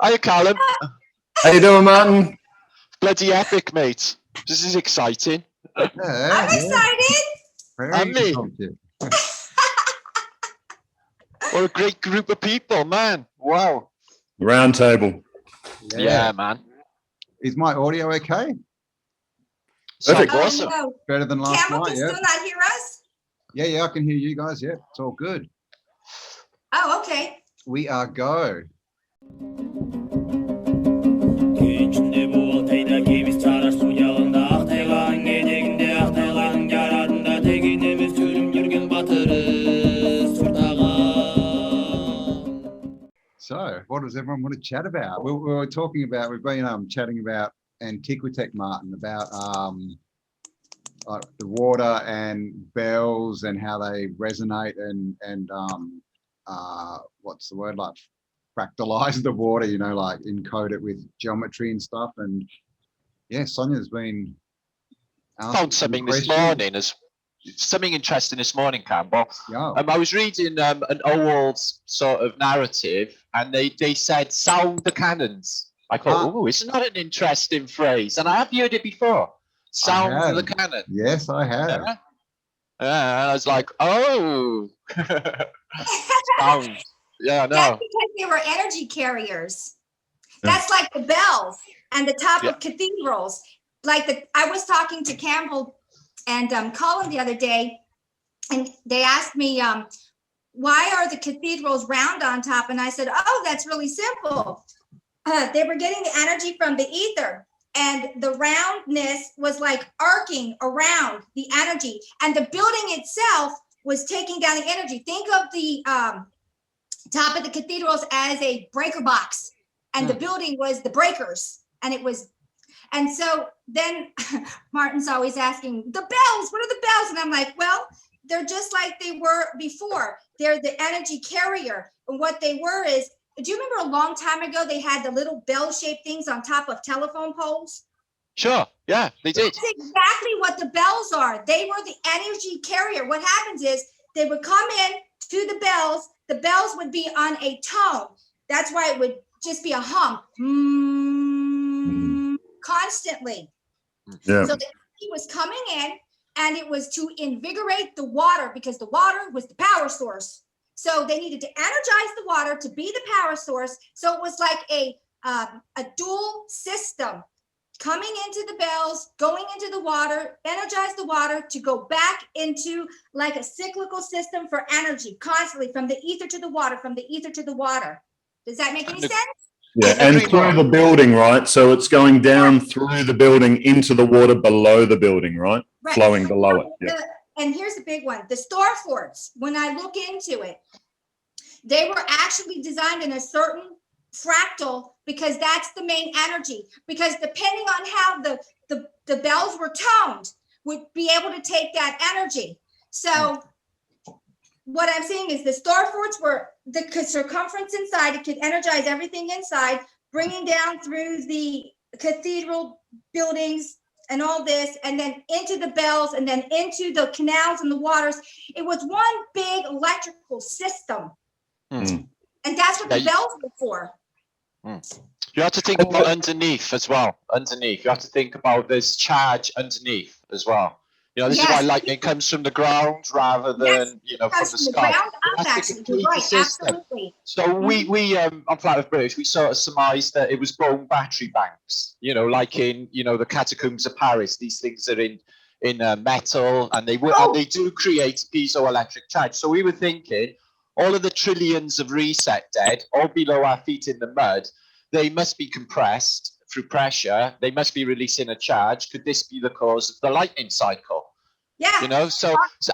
Hiya, Callum. How you doing, Martin? Bloody epic, mate. This is exciting. I'm excited. And me. What a great group of people, man. Wow. Round table. Yeah, man. Is my audio okay? Perfect. Awesome. No. Better than last Campbell night, can yeah? still not hear us? Yeah, I can hear you guys. Yeah, it's all good. Oh, okay. We are go. So, what does everyone want to chat about? We were talking about, we've been chatting about Antiquitech, Martin, about like the water and bells and how they resonate and what's the word, like fractalize the water, you know, like encode it with geometry and stuff. And yeah, Sonja's been Found something this morning, something interesting this morning, Campbell. Yeah. I was reading an old sort of narrative, and they said sound the cannons. I thought, oh, isn't that an interesting phrase? And I have heard it before. Sound the cannon. Yes, I have. Yeah. And I was like, oh. Sound. Yeah, I know. That's because they were energy carriers. That's like the bells and the top of cathedrals. Like I was talking to Cambell and Colin the other day, and they asked me, why are the cathedrals round on top? And I said, oh, that's really simple. They were getting the energy from the ether, and the roundness was like arcing around the energy, and the building itself was taking down the energy. Think of the top of the cathedrals as a breaker box, and the building was the breakers, and it was. And so then Martin's always asking, the bells, what are the bells? And I'm like, well, they're just like they were before. They're the energy carrier. And what they were is, do you remember a long time ago, they had the little bell-shaped things on top of telephone poles? Sure, yeah, they did. That's exactly what the bells are. They were the energy carrier. What happens is they would come in to the bells would be on a tone. That's why it would just be a hum. Constantly. Yeah. So the energy was coming in, and it was to invigorate the water, because the water was the power source. So they needed to energize the water to be the power source. So it was like a dual system coming into the bells, going into the water, energize the water to go back into like a cyclical system for energy constantly from the ether to the water, from the ether to the water. Does that make any sense? Yeah, and through the building, right? So it's going down through the building into the water below the building, right? Flowing below it. Yeah. And here's the big one. The Starforts, when I look into it, they were actually designed in a certain fractal, because that's the main energy. Because depending on how the bells were toned, would be able to take that energy. So what I'm saying is the Starforts were the circumference inside. It could energize everything inside, bringing down through the cathedral buildings and all this, and then into the bells, and then into the canals and the waters. It was one big electrical system. And that's what the bells were for. You have to think about underneath as well. Underneath, you have to think about this charge underneath as well. You know, this is why lightning comes from the ground rather than, you know, from the sky. That's the complete system. Absolutely. So we on Flat Earth British, we sort of surmised that it was bone battery banks, you know, like in, you know, the catacombs of Paris. These things are in metal, and they do create piezoelectric charge. So we were thinking, all of the trillions of reset dead, all below our feet in the mud, they must be compressed through pressure. They must be releasing a charge. Could this be the cause of the lightning cycle? Yeah. You know,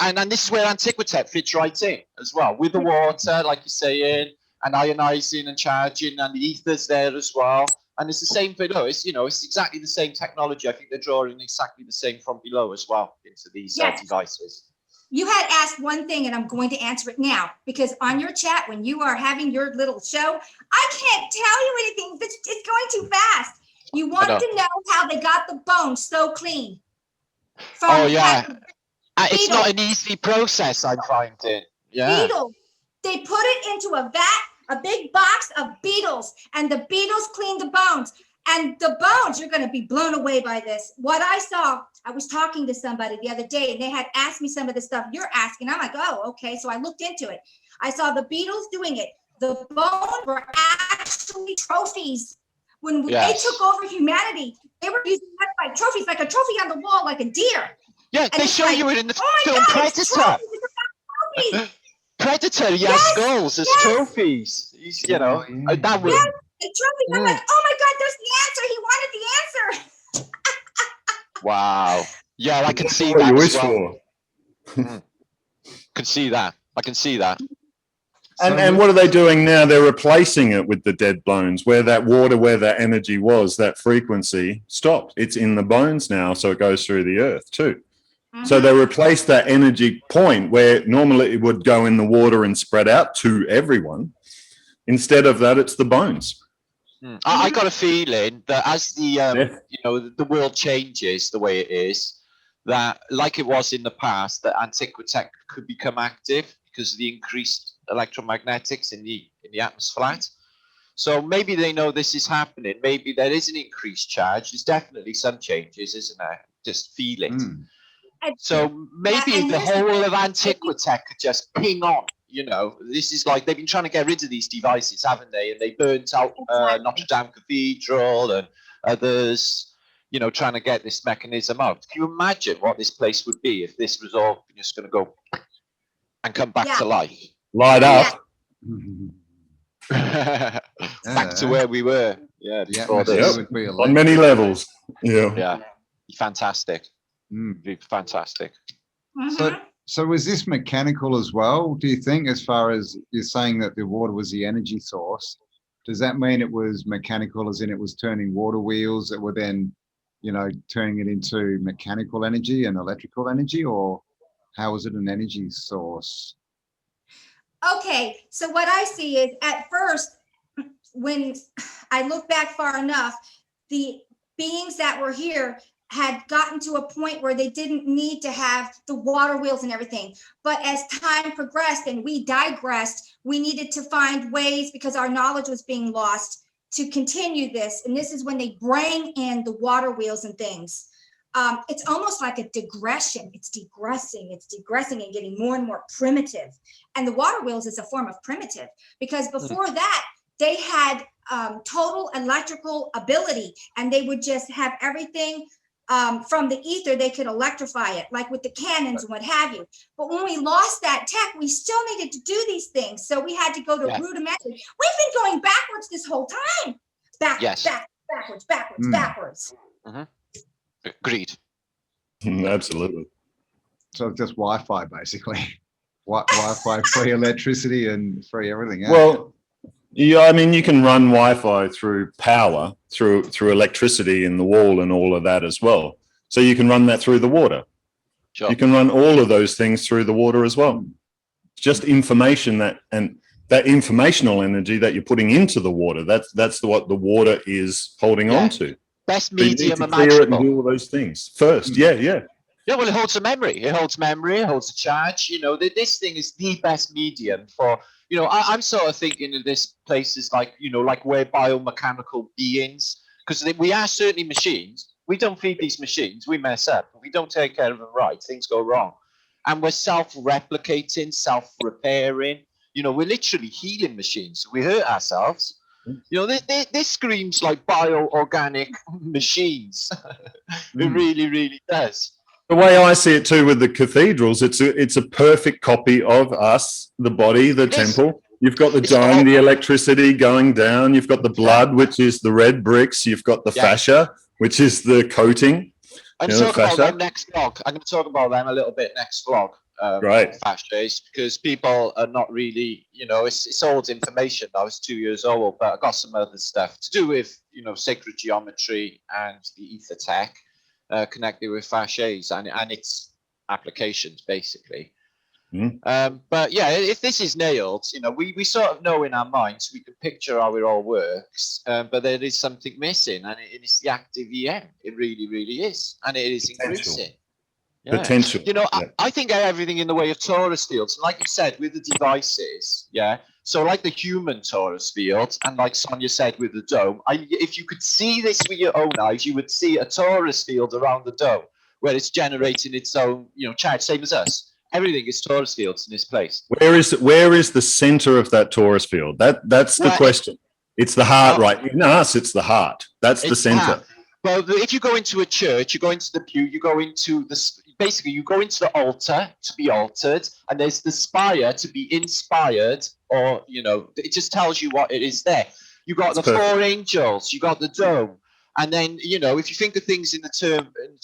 and this is where Antiquitech fits right in as well, with the water, like you're saying, and ionizing and charging, and the ether's there as well. And it's the same for it's, you know, it's exactly the same technology. I think they're drawing exactly the same from below as well into these devices. You had asked one thing, and I'm going to answer it now, because on your chat, when you are having your little show, I can't tell you anything. It's going too fast. You want to know how they got the bone so clean. It's not an easy process, I'm finding. Yeah. Beetle. They put it into a vat a big box of beetles, and the beetles clean the bones. And the bones, you're going to be blown away by this. What I saw, I was talking to somebody the other day, and they had asked me some of the stuff you're asking. I'm like, oh, okay. So I looked into it. I saw the beetles doing it. The bones were actually trophies. When they took over humanity, they were using that like trophies, like a trophy on the wall, like a deer. Yeah, And they show you it in the film Predator. Predator, he has skulls as trophies. You know, that would. Yes, trophies. I'm like, oh my God, there's the answer. He wanted the answer. Wow. Yeah, I can see What that you as wish well. for. Can see that. I can see that. And what are they doing now? They're replacing it with the dead bones, where that water, where that energy was, that frequency stopped. It's in the bones now, so it goes through the earth too. So they replaced that energy point where normally it would go in the water and spread out to everyone. Instead of that, it's the bones. I got a feeling that as the you know, the world changes the way it is, that like it was in the past, that Antiquitech could become active because of the increased electromagnetics in the atmosphere. So maybe they know this is happening. Maybe there is an increased charge. There's definitely some changes, isn't there? Just feel it. So maybe the whole of Antiquitech could just ping on. You know, this is like they've been trying to get rid of these devices, haven't they? And they burnt out Notre Dame Cathedral and others, you know, trying to get this mechanism out. Can you imagine what this place would be if this was all just going to go and come back to life? Light up. Back to where we were. Yeah, before this. On many levels. Yeah. Fantastic. Fantastic. So was this mechanical as well, do you think, as far as you're saying that the water was the energy source? Does that mean it was mechanical, as in it was turning water wheels that were then, you know, turning it into mechanical energy and electrical energy, or how was it an energy source? Okay, so what I see is at first, when I look back far enough, the beings that were here had gotten to a point where they didn't need to have the water wheels and everything. But as time progressed and we digressed, we needed to find ways, because our knowledge was being lost, to continue this. And this is when they bring in the water wheels and things. It's almost like a digression. It's degressing and getting more and more primitive. And the water wheels is a form of primitive, because before that, they had total electrical ability, and they would just have everything from the ether. They could electrify it, like with the cannons and what have you. But when we lost that tech, we still needed to do these things. So we had to go to rudimentary. We've been going backwards this whole time. Backwards. Agreed. Absolutely. So just Wi-Fi, basically. Wi-Fi, free electricity and free everything. Well, yeah, I mean, you can run Wi-Fi through power, through electricity in the wall and all of that as well. So you can run that through the water. Sure. You can run all of those things through the water as well. It's just information that informational energy that you're putting into the water. That's what the water is holding on to. Best So you need medium to clear it and imaginable. do all those things first. Yeah. Yeah, well, it holds a memory. It holds memory. It holds a charge. You know, this thing is the best medium for. You know, I'm sort of thinking of this places like, you know, like we're biomechanical beings, because we are certainly machines. We don't feed these machines. We mess up. We don't take care of them right. Things go wrong. And we're self-replicating, self-repairing. You know, we're literally healing machines. We hurt ourselves. You know, this screams like bio-organic machines. It really, really does. The way I see it too with the cathedrals, it's a perfect copy of us, the body, the temple. You've got the dome, the electricity going down. You've got the blood, which is the red bricks. You've got the fascia, which is the coating. I'm going to talk about them next vlog. I'm going to talk about them a little bit next vlog. Right. Fascias, because people are not really, you know, it's old information. I was 2 years old, but I got some other stuff to do with, you know, sacred geometry and the ether tech. Connected with fascias and its applications, basically. But yeah, if this is nailed, you know, we sort of know in our minds, we can picture how it all works, but there is something missing, and it is the active EM. It really, really is, and it is increasing. Potential. You know, I think everything in the way of torus fields, and like you said, with the devices, So like the human torus field, and like Sonja said with the dome, if you could see this with your own eyes, you would see a torus field around the dome where it's generating its own, charge, same as us. Everything is torus fields in this place. Where is the center of that torus field? That's the question. It's the heart, right? In us, it's the heart. That's the center. Well, if you go into a church, you go into the pew, you go into basically you go into the altar to be altered, and there's the spire to be inspired, or it just tells you what it is there. You got the four angels, you got the dome, and then if you think of things in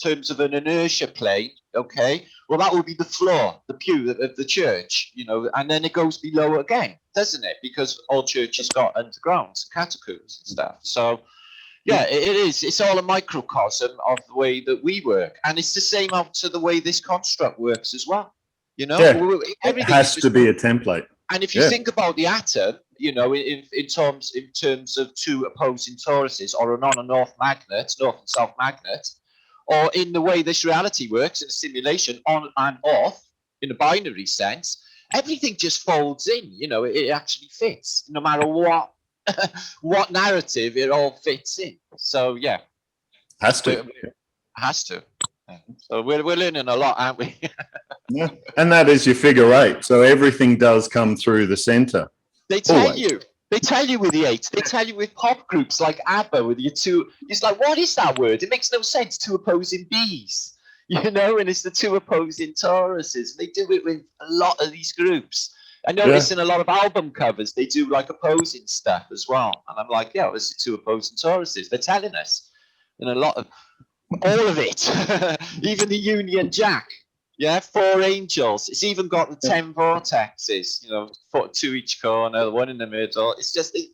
terms of an inertia plane, okay, well that would be the floor, the pew of the church, and then it goes below again, doesn't it? Because all churches got undergrounds, catacombs and stuff. So yeah, it is. It's all a microcosm of the way that we work. And it's the same up to the way this construct works as well. It has to be a template. And if you think about the atom, in terms of two opposing toruses, or an on and off magnet, north and south magnet, or in the way this reality works in a simulation, on and off, in a binary sense, everything just folds in. It actually fits, no matter what narrative it all fits in. So yeah, has to. So we're learning a lot, aren't we? Yeah, and that is your figure 8. So everything does come through the center. They tell you with the 8. They tell you with pop groups like ABBA with your two. It's like, what is that word? It makes no sense. Two opposing Bs, and it's the two opposing toruses. They do it with a lot of these groups. I notice in a lot of album covers, they do like opposing stuff as well. And I'm like, yeah, this is two opposing toruses. They're telling us in a lot of, all of it, even the Union Jack, 4 angels. It's even got the 10 vortexes, 2 each corner, 1 in the middle. It's just the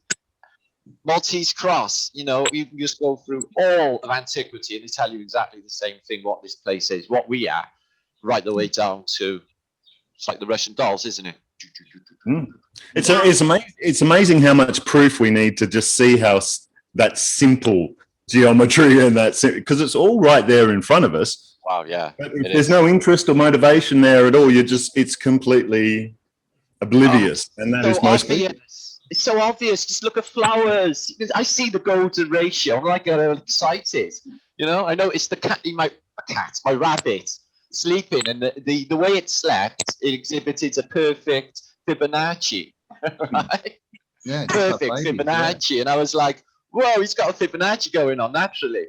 Maltese cross, you can just go through all of antiquity and they tell you exactly the same thing, what this place is, what we are, right the way down to, it's like the Russian dolls, isn't it? It's amazing how much proof we need to just see how that simple geometry and because it's all right there in front of us. Wow, yeah. But if there's no interest or motivation there at all, it's completely oblivious, and that is most people. It's so obvious. Just look at flowers. I see the golden ratio. I'm like excited. I noticed my rabbit sleeping, and the way it slept, it exhibited a perfect Fibonacci, right? Yeah, perfect Fibonacci, and I was like, "Whoa, he's got a Fibonacci going on naturally,"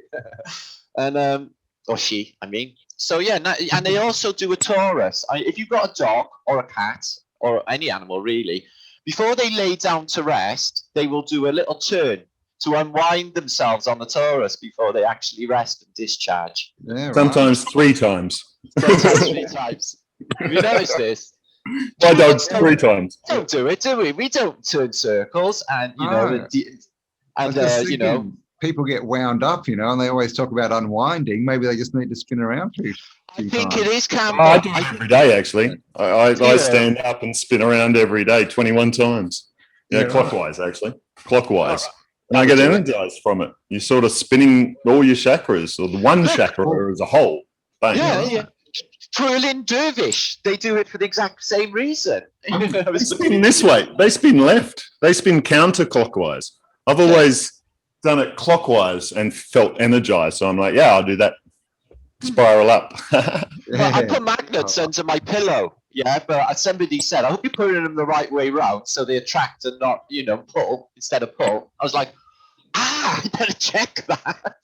and or she, I mean. So yeah, and they also do a torus. If you've got a dog or a cat or any animal really, before they lay down to rest, they will do a little turn to unwind themselves on the torus before they actually rest and discharge. Yeah, sometimes 3 times. Sometimes 3 times. Have you noticed this? My dog's 3 times. Don't do it, do we? We don't turn circles, and people get wound up, and they always talk about unwinding. Maybe they just need to spin around a few I think times. it is, Cambell. I do it every day, actually. I stand up and spin around every day 21 times. Clockwise, actually. Clockwise. And I get energized from it. You're sort of spinning all your chakras, or the one chakra as a whole. Bang. Yeah. Twirling dervish. They do it for the exact same reason. They spin this way. They spin left. They spin counterclockwise. I've always done it clockwise and felt energized. So I'm like, I'll do that. Spiral up. Well, I put magnets under my pillow. Yeah, but somebody said, I hope you're putting them the right way round so they attract and not, pull instead of pull. I was like, I better check that.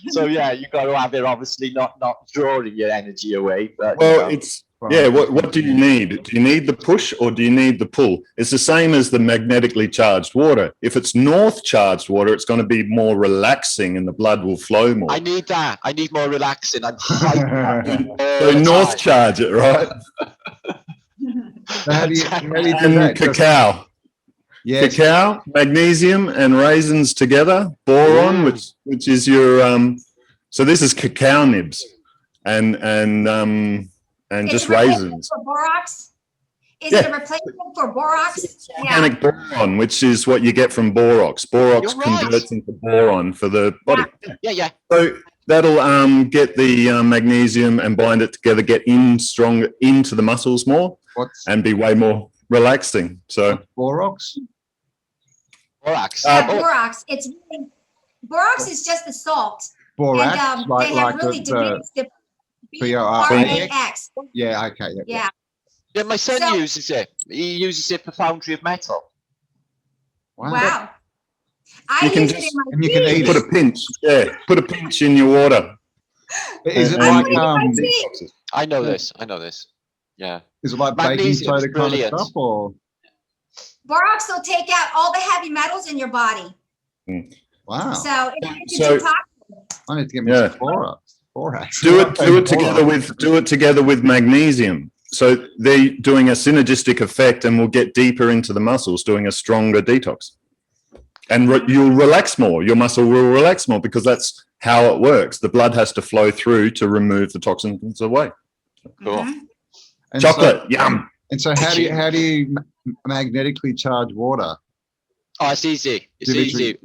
So yeah, you got to have it obviously not drawing your energy away. But it's what do you need? Do you need the push or do you need the pull? It's the same as the magnetically charged water. If it's north charged water, it's going to be more relaxing and the blood will flow more. I need that. I need more relaxing. I'm so north charge it, right? So how do you do and that? cacao. Yes. Cacao, magnesium, and raisins together. Boron, which is your so this is cacao nibs, and just raisins. For Borox? Is it a replacement for Borox? Organic boron, which is what you get from Borox. Borox converts into boron for the body. Yeah. So that'll get the magnesium and bind it together, get in stronger into the muscles more, and be way more relaxing. So Borox. Borax. Yeah, Borox. It's really, Borox is just the salt. Borax, And like they have like really the debates. B-O-R-A-X. B-R-A-X. Yeah, okay, Yeah. Yeah, my son So- uses it. He uses it for Foundry of Metal. Wow. I You can use it just- in my and you can tea. eat put a pinch. Yeah, put a pinch in your water. Is it And- like and- I know this. I know this. Yeah. is it like baking Magnesium is soda kind of brilliant. stuff, or Borox will take out all the heavy metals in your body. wow? So it's So- detox. I need to get me Yeah. some borax. Do it together with magnesium. So they're doing a synergistic effect, and will get deeper into the muscles, doing a stronger detox. And you'll relax more. Your muscle will relax more because that's how it works. The blood has to flow through to remove the toxins away. Cool. Mhm. And Chocolate, So, yum. and so, how do you magnetically charge water? Oh, it's easy. It's Dimitri. easy.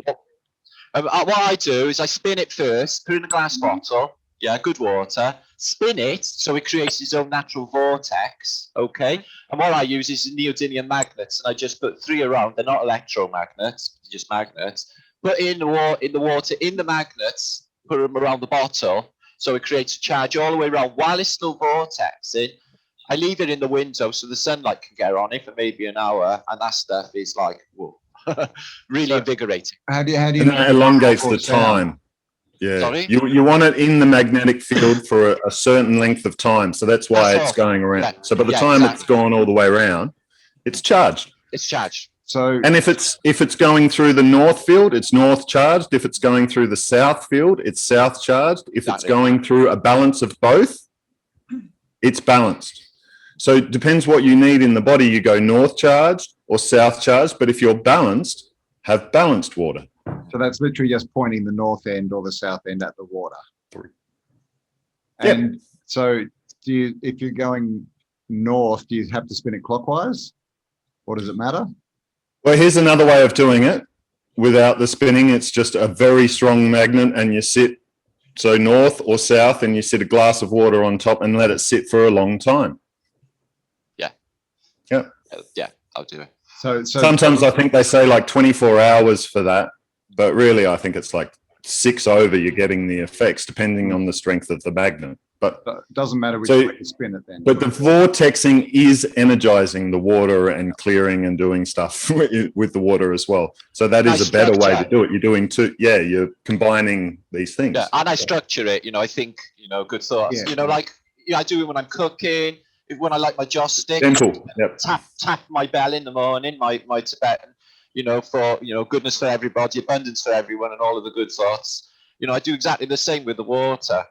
What I do is I spin it first, put it in a glass bottle. Yeah, good water. Spin it so it creates its own natural vortex. Okay. And what I use is neodymium magnets, and I just put 3 around. They're not electromagnets, they're just magnets. Put in the water in the magnets. Put them around the bottle, so it creates a charge all the way around while it's still vortexing. I leave it in the window so the sunlight can get on it for maybe an hour, and that stuff is like, whoa, really So- invigorating. How do you And that elongates the sound? time. Yeah. Sorry? You want it in the magnetic field for a certain length of time. So that's why That's it's all. going around. Yeah. So by the Yeah, time it's exactly. gone all the way around, it's charged. It's charged. So And if it's going through the north field, it's north charged. If it's going through the south field, it's south charged. If it's Exactly. going through a balance of both, it's balanced. So it depends what you need in the body. You go north charged or south charged, but if you're balanced, have balanced water. So that's literally just pointing the north end or the south end at the water. Yep. And so if you're going north, do you have to spin it clockwise? Or does it matter? Well, here's another way of doing it without the spinning. It's just a very strong magnet, and you sit so north or south, and you sit a glass of water on top and let it sit for a long time. Yeah, I'll do it. So Sometimes I think they say like 24 hours for that, but really I think it's like 6 over you're getting the effects depending on the strength of the magnet. But it doesn't matter which So- way you spin it then. the vortexing is energizing the water and clearing and doing stuff with the water as well. So that is Nice a better way to structure. do it. You're doing two, yeah, you're combining these things. Yeah, and I structure it. I think good thoughts. Yeah. I do it when I'm cooking. When I like my joss stick, Gentle. Yep. tap my bell in the morning, my Tibetan, for goodness for everybody, abundance for everyone, and all of the good thoughts. I do exactly the same with the water.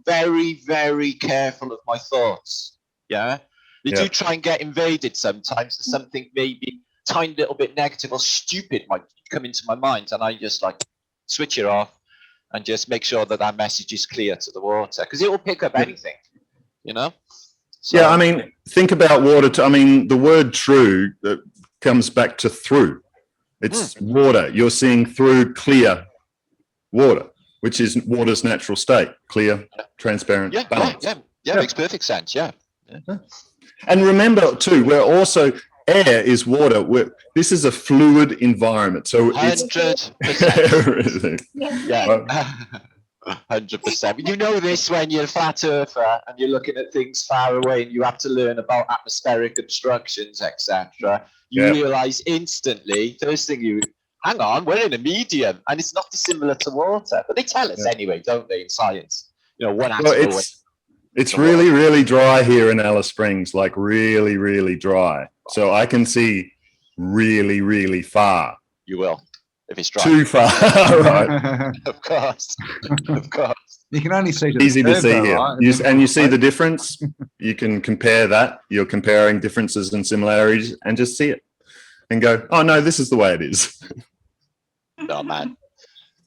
Very, very careful of my thoughts. Yeah, they Yeah. do try and get invaded sometimes, and something maybe tiny little bit negative or stupid might come into my mind, and I just like switch it off and just make sure that message is clear to the water, because it will pick up anything. So, Yeah, I mean, think about water. The word true that comes back to through. It's water. You're seeing through clear water, which is water's natural state, clear, transparent, balanced. yeah, makes perfect sense. Yeah. And remember too, we're also air is water. This is a fluid environment, so it's 100%. everything. Yeah. 100%. You know this when you're a flat earther and you're looking at things far away and you have to learn about atmospheric obstructions, etc. You realize instantly, first thing hang on, we're in a medium and it's not dissimilar to water. But they tell us anyway, don't they, in science? One atom away. It's really, really dry here in Alice Springs, like really, really dry. So I can see really, really far. You will, if it's dry. Too far, right? Of course. Of course. You can only see Easy to curve, see though, here. right? And you see the difference. You can compare that. You're comparing differences and similarities and just see it and go, oh, no, this is the way it is. Oh, man.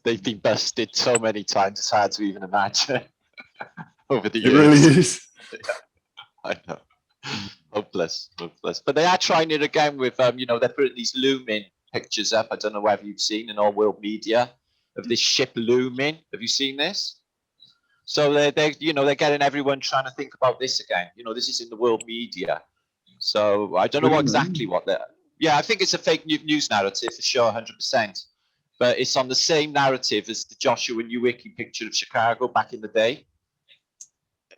They've been busted so many times, it's hard to even imagine. Over the It years. really is. I know. Hopeless. But they are trying it again with, they're putting these looming pictures up. I don't know whether you've seen in all world media of this ship looming. Have you seen this? So they're getting everyone trying to think about this again. This is in the world media. So I don't know Really? exactly what that. Yeah, I think it's a fake news narrative for sure, 100%. But it's on the same narrative as the Joshua Newicki picture of Chicago back in the day.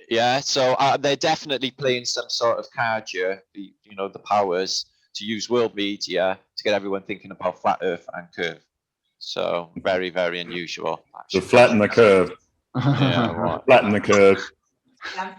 Yeah, so they're definitely playing some sort of card here, the powers, to use world media to get everyone thinking about flat Earth and curve. So very, very unusual. To flatten the curve. Yeah, right. Flatten the curve. Yeah.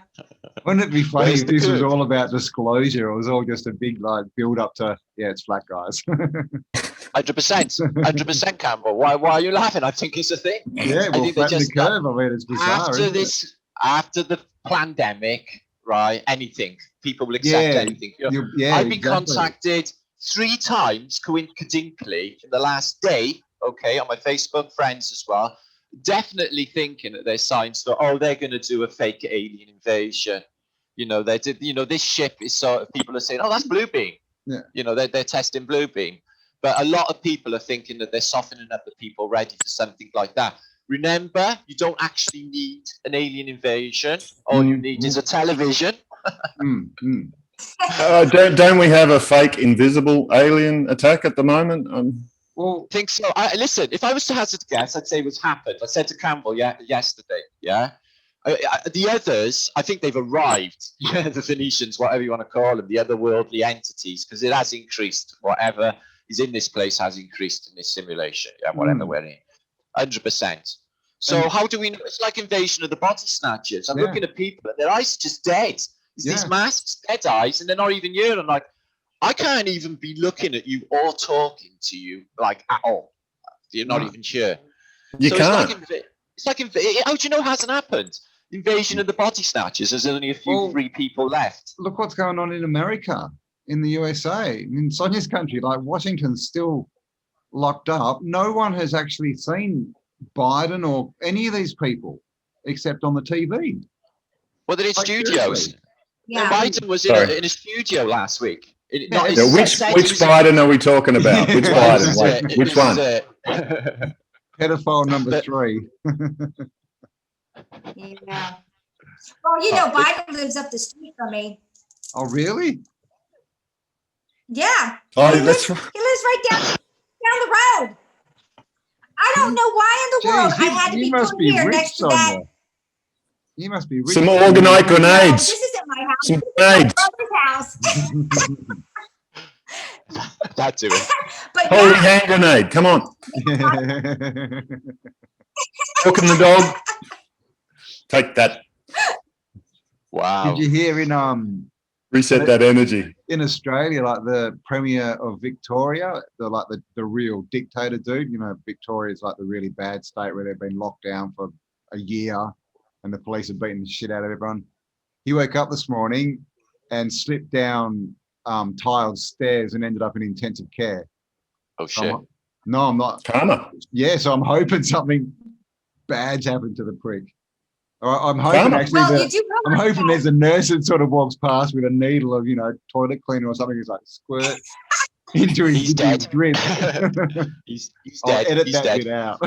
Wouldn't it be funny Where's if the this was curve? all about disclosure? It was all just a big like build up to, yeah, it's flat, guys. 100%, Campbell. Why are you laughing? I think it's a thing. Yeah, I well, think they flatten the just curve. I mean, it's bizarre. after isn't it? this, after the pandemic, right? Anything, people will accept Yeah, anything. You know, yeah, I've been exactly. contacted 3 times coincidentally in the last day, okay, on my Facebook friends as well, definitely thinking that there's signs that, oh, they're going to do a fake alien invasion. You know, they did. You know, this ship is sort of, people are saying, oh, that's Bluebeam. Yeah. You know, they're testing Bluebeam, but a lot of people are thinking that they're softening up the people ready for something like that. Remember, you don't actually need an alien invasion. All you need is a television. Don't we have a fake invisible alien attack at the moment? Well, I think so. Listen, if I was to hazard a guess, I'd say what's happened. I said to Campbell yesterday, yeah. The others, I think they've arrived. Yeah, the Phoenicians, whatever you want to call them, the otherworldly entities, because it has increased. Whatever is in this place has increased in this simulation. Yeah, whatever we're in, 100%. So how do we know? It's like Invasion of the Body Snatchers. I'm looking at people, and their eyes are just dead. It's these masks, dead eyes, and they're not even here. I'm like, I can't even be looking at you or talking to you like at all. You're not even sure. You can't. It's like how do you know it hasn't happened? Invasion of the Body Snatchers. There's only a few free people left. Look what's going on in America, in the USA, in Sonja's country. Like Washington's still locked up. No one has actually seen Biden or any of these people except on the TV. Well, they're in studios. Seriously. Yeah. Biden was in a studio last week. Which Biden are we talking about? Which Biden? Like, which one? Pedophile number 3. Yeah. Well, you know, Biden lives up the street from me. Oh, really? Yeah. Oh, he that's lives right down the road. I don't know why in the world I had to be put here rich, next to that. Sonja. You must be rich. Some organite No, grenades. this isn't my house. Some This is my brother's house. That do it. But Holy hand grenade. Come on. Walking the dog. Take that. Wow. Did you hear in Reset that energy. in Australia, like the Premier of Victoria, the real dictator dude, you know, Victoria's like the really bad state where they've been locked down for a year and the police are beating the shit out of everyone. He woke up this morning and slipped down tiled stairs and ended up in intensive care. Oh shit. No, I'm not. Karma. Yeah, so I'm hoping something bad's happened to the prick. I'm hoping Karma. actually well, that you do I'm hoping there's a nurse that sort of walks past with a needle of, you know, toilet cleaner or something. He's like squirt into his drip. he's I'll dead. edit He's that dead. bit out.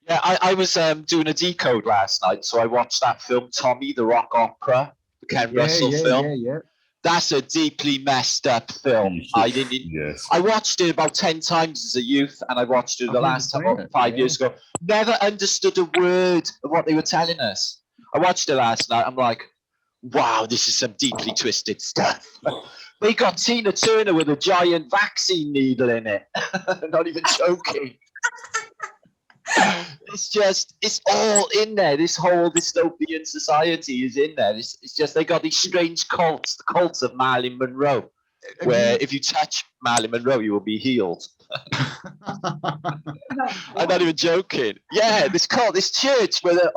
Yeah, I was doing a decode last night, so I watched that film Tommy, the Rock Opera, the Ken Russell film. Yeah. That's a deeply messed up film. Yes. I watched it about 10 times as a youth, and I watched it the last time about 5 years ago. Never understood a word of what they were telling us. I watched it last night. I'm like, wow, this is some deeply twisted stuff. They got Tina Turner with a giant vaccine needle in it. Not even joking. It's all in there. This whole dystopian society is in there. It's just they got these strange cults, the cults of Marilyn Monroe, where if you touch Marilyn Monroe, you will be healed. I'm not even joking. Yeah, this cult, this church where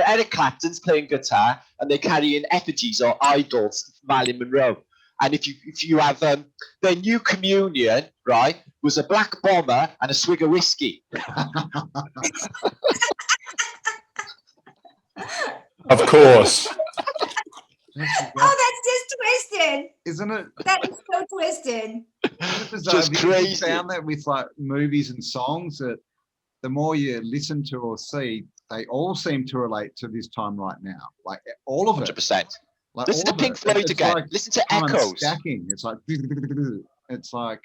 Eric Clapton's playing guitar and they carry in effigies or idols of Marilyn Monroe. And if you have their new communion, right, was a black bomber and a swig of whiskey. Of course. Oh, that's just twisted. Isn't it? That is so twisted. Just crazy. You found that with like movies and songs that the more you listen to or see, they all seem to relate to this time right now. Like all of it. 100%. Like Listen all to of Pink it. Floyd It's again. like Listen to time echoes. stacking. It's like it's like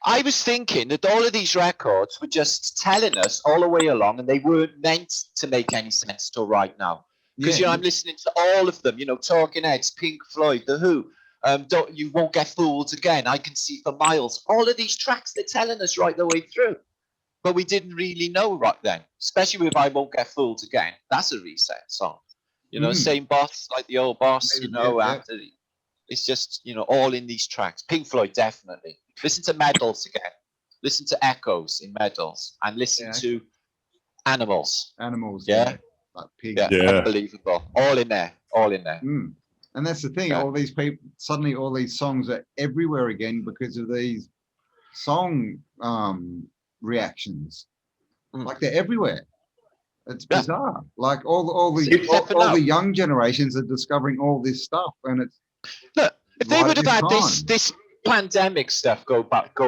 I was thinking that all of these records were just telling us all the way along, and they weren't meant to make any sense till right now. Because yeah, I'm listening to all of them. Talking Heads, Pink Floyd, The Who. You Won't Get Fooled Again. I Can See for Miles. All of these tracks, they're telling us right the way through, but we didn't really know right then. Especially with I Won't Get Fooled Again. That's a reset song. Same boss like the old boss. Yeah. After it's just all in these tracks. Pink Floyd definitely. Listen to Medals again. Listen to Echoes in Medals, and listen to Animals. Animals. Yeah. Like pigs. Yeah. Unbelievable. All in there. All in there. And that's the thing. Yeah. All these people, suddenly all these songs are everywhere again because of these song reactions. Like they're everywhere. It's bizarre. Like all the young generations are discovering all this stuff, and it's look. If they would have had time. this pandemic stuff go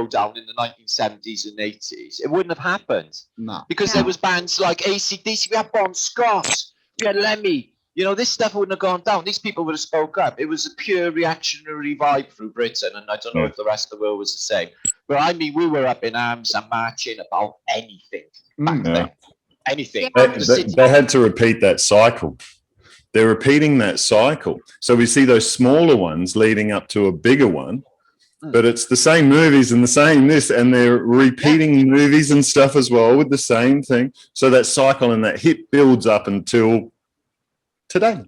down in the 1970s and 80s, it wouldn't have happened. No. Because there was bands like AC/DC, we had Bon Scott, we had Lemmy. This stuff wouldn't have gone down. These people would have spoke up. It was a pure reactionary vibe through Britain, and I don't know if the rest of the world was the same. But I mean, we were up in arms and marching about anything back then. Anything. They had to repeat that cycle. They're repeating that cycle. So we see those smaller ones leading up to a bigger one, but it's the same movies and the same this, and they're repeating movies and stuff as well with the same thing. So that cycle and that hit builds up until today.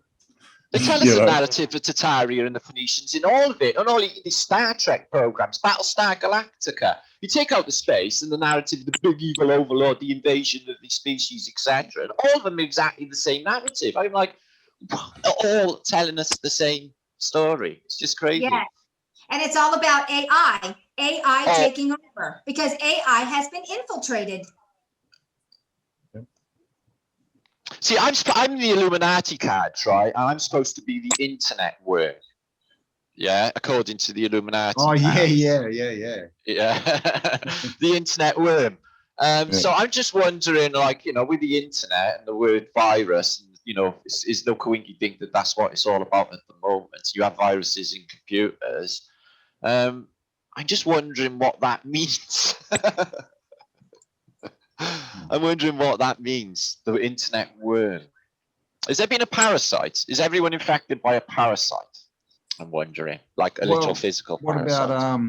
They tell us the narrative of Tartaria and the Phoenicians in all of it, and all these Star Trek programs, Battlestar Galactica. You take out the space and the narrative of the big evil overlord, the invasion of the species, etc., and all of them are exactly the same narrative. I'm like, all telling us the same story. It's just crazy. Yeah. And it's all about AI taking over, because AI has been infiltrated. See, I'm the Illuminati card, right? And I'm supposed to be the internet worm. Yeah, according to the Illuminati. Oh, cards. yeah. The internet worm. So I'm just wondering, with the internet and the word virus, is no coinky think that that's what it's all about at the moment. You have viruses in computers. I'm just wondering what that means. I'm wondering what that means, the internet worm. Has there been a parasite? Is everyone infected by a parasite? I'm wondering, like a literal physical parasite. What about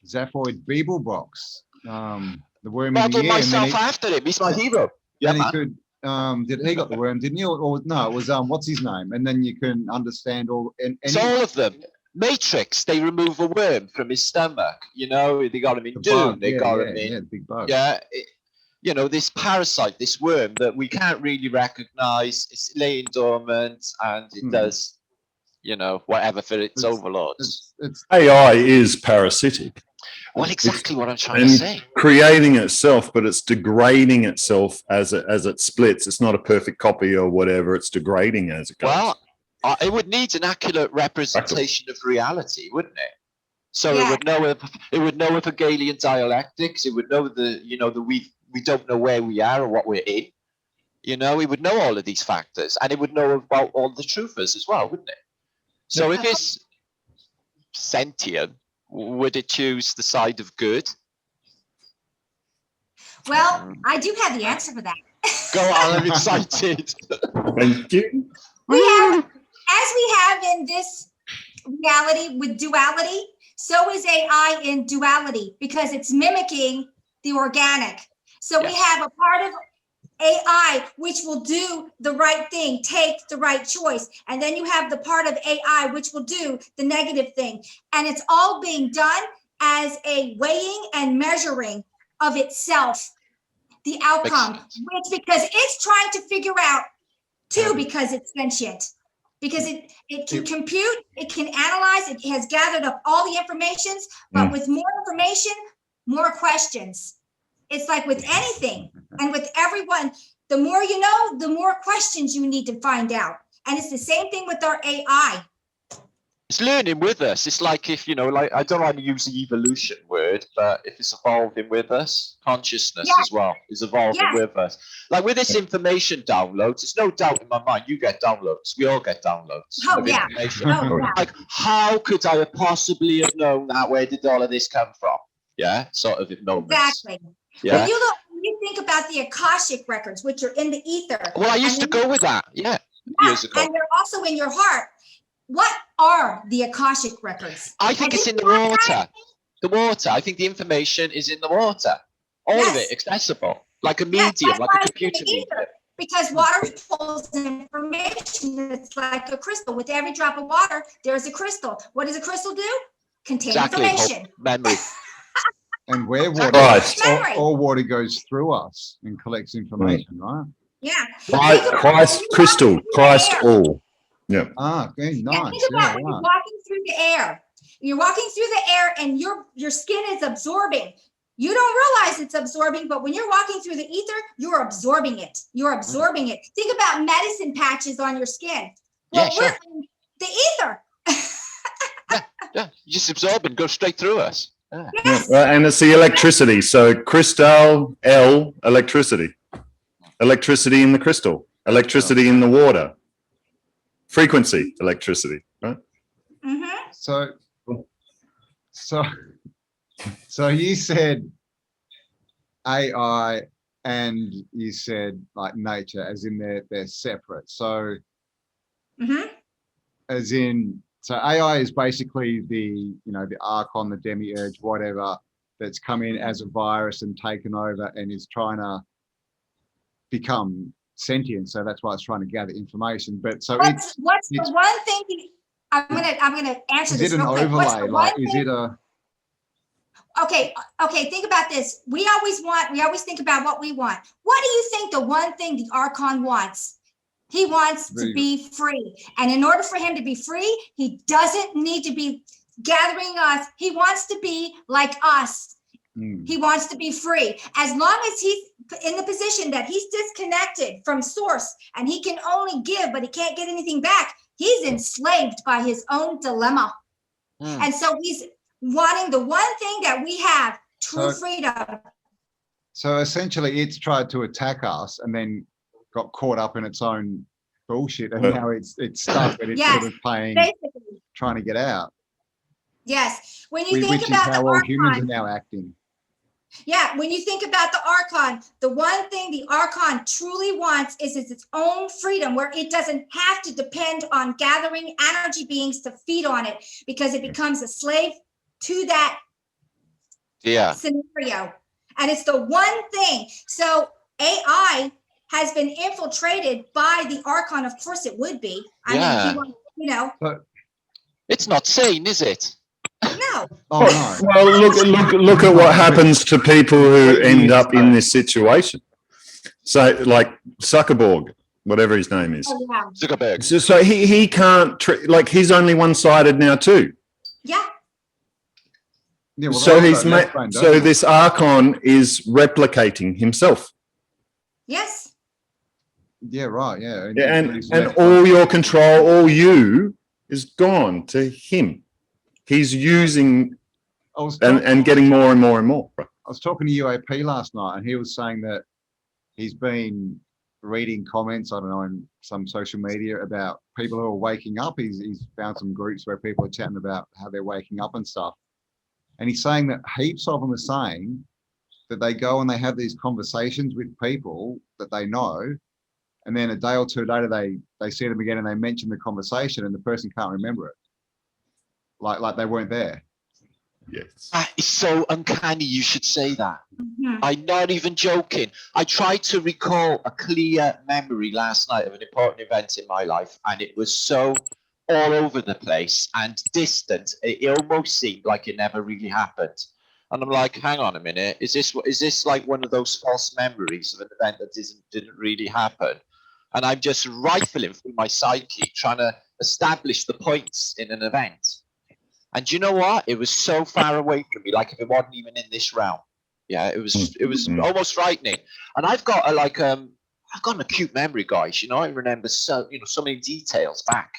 Zaphoid Beeblebrox? The worm Model in the ear. myself after him. He's my hero. Yeah, he could. He got the worm, didn't you? Or no, it was what's his name? And then you can understand all. It's all of them. Matrix, they remove a worm from his stomach. They got him in Doom. They got him in. Yeah, big bug. Yeah, this parasite, this worm that we can't really recognize. It's laying dormant, and it does, whatever for its overlords. AI is parasitic. Well, exactly what I'm trying to say. Creating itself, but it's degrading itself as it splits. It's not a perfect copy or whatever. It's degrading as it goes. Well, it would need an accurate representation of reality, wouldn't it? So it would know if Hegelian dialectics. It would know we don't know where we are or what we're in. It would know all of these factors, and it would know about all the truthers as well, wouldn't it? So if it's sentient, would it choose the side of good? Well, I do have the answer for that. Go on, I'm excited. Thank you. As we have in this reality with duality, so is AI in duality, because it's mimicking the organic. So we have a part of AI which will do the right thing, take the right choice. And then you have the part of AI which will do the negative thing. And it's all being done as a weighing and measuring of itself, the outcome, which because it's trying to figure out too, because it's sentient. Because it can compute, it can analyze, it has gathered up all the information, but with more information, more questions. It's like with anything and with everyone, the more you know, the more questions you need to find out. And it's the same thing with our AI. It's learning with us. It's like if, you know, like, I don't want to use the evolution word, but if it's evolving with us, consciousness as well is evolving with us. Like with this information downloads, there's no doubt in my mind, you get downloads. We all get downloads of information. Like, how could I have possibly have known that? Where did all of this come from? Yeah, sort of in moments. Exactly. Yeah. When you think about the Akashic records, which are in the ether. Well, I used to go with that. Yeah. Years ago. And they're also in your heart. What are the Akashic records? I think it's in the water. The water. I think the information is in the water. All of it accessible, like a medium, like a computer medium. Because water pulls information. It's like a crystal. With every drop of water, there's a crystal. What does a crystal do? Contain information. Memory. And where water, all water goes through us and collects information, right? Yeah. Christ crystal, Christ all. Yeah. Ah, okay, nice. Yeah, think about when you're walking through the air. You're walking through the air and your skin is absorbing. You don't realize it's absorbing, but when you're walking through the ether, you're absorbing it. You're absorbing it. Think about medicine patches on your skin. Well, we're in the ether. Yeah. You just absorb and go straight through us. Yeah. Yes. And it's the electricity. So crystal, L, electricity. Electricity in the crystal. Electricity in the water. Frequency, electricity, right? Mm-hmm. So you said AI and you said like nature, as in they're separate. So as in, so AI is basically the Archon, the demiurge, whatever, that's come in as a virus and taken over and is trying to become sentient, so that's why it's trying to gather information. But so what's the one thing I'm gonna answer this real quick. What's the one thing? Is it a okay, think about this. We always think about what we want. What do you think the one thing the Archon wants? He wants to be free. And in order for him to be free, he doesn't need to be gathering us. He wants to be like us. He wants to be free. As long as he's in the position that he's disconnected from source and he can only give, but he can't get anything back, he's enslaved by his own dilemma. And so he's wanting the one thing that we have, true freedom. So essentially it's tried to attack us and then got caught up in its own bullshit, and now it's stuck and it's sort of trying to get out. Yes. When you think which about is how all humans are now acting. Yeah, when you think about the Archon, the one thing the Archon truly wants is its own freedom, where it doesn't have to depend on gathering energy beings to feed on it, because it becomes a slave to that scenario. And it's the one thing. So AI has been infiltrated by the Archon. Of course it would be. I mean, But it's not sane, is it? No. Oh, no. Well, look at what happens to people who end up in this situation. So, like Zuckerberg, whatever his name is. Oh, yeah. Zuckerberg. So he can't, like, he's only one-sided now too. Yeah. Yeah, well, So so this Archon is replicating himself. Yes. Yeah, right. Yeah. And all your control, all you, is gone to him. He's using and getting more and more and more. I was talking to UAP last night, and he was saying that he's been reading comments, I don't know, in some social media about people who are waking up. He's found some groups where people are chatting about how they're waking up and stuff. And he's saying that heaps of them are saying that they go and they have these conversations with people that they know, and then a day or two later they see them again and they mention the conversation and the person can't remember it. Like they weren't there. Yes. That is so uncanny you should say that. I'm not even joking. I tried to recall a clear memory last night of an important event in my life, and it was so all over the place and distant. It almost seemed like it never really happened. And I'm like, hang on a minute, is this like one of those false memories of an event that didn't really happen? And I'm just rifling through my psyche, trying to establish the points in an event. And you know what? It was so far away from me, like if it wasn't even in this realm. Yeah, it was almost frightening. And I've got an acute memory, guys. You know, I remember so many details back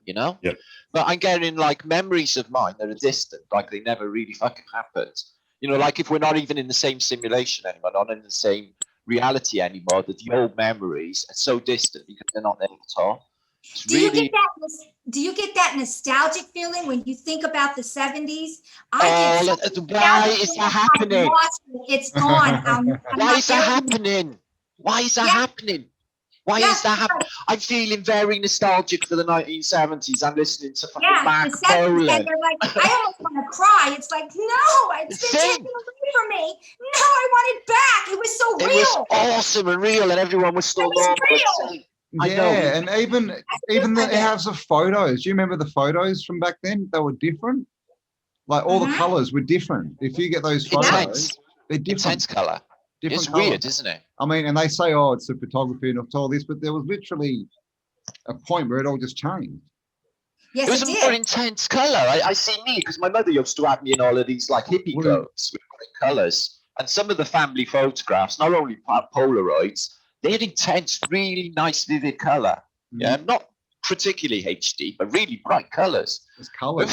you know? Yep. But I'm getting like memories of mine that are distant, like they never really fucking happened. You know, like if we're not even in the same simulation anymore, not in the same reality anymore, that the old memories are so distant because they're not there at all. Do you get that nostalgic feeling when you think about the 70s? Why is that happening? It's gone. Why is that happening? Why is that happening? Why is that happening? I'm feeling very nostalgic for the 1970s. I'm listening to fucking Mark Bolan. And they're like, I almost want to cry. It's like, no, it's been taken away from me. No, I want it back. It was so real. It was awesome and real, and everyone was still normal. Yeah, and even the house of photos. Do you remember the photos from back then? They were different. Like all the colors were different. If you get those photos, they're different. Intense color. It's weird, isn't it? I mean, and they say, oh, it's the photography and all this, but there was literally a point where it all just changed. Yes, it was a more intense color. I see me, because my mother used to have me in all of these like hippie clothes with great colors. And some of the family photographs, not only Polaroids, they had intense, really nice, vivid color. Yeah, not particularly HD, but really bright colors. It's colors.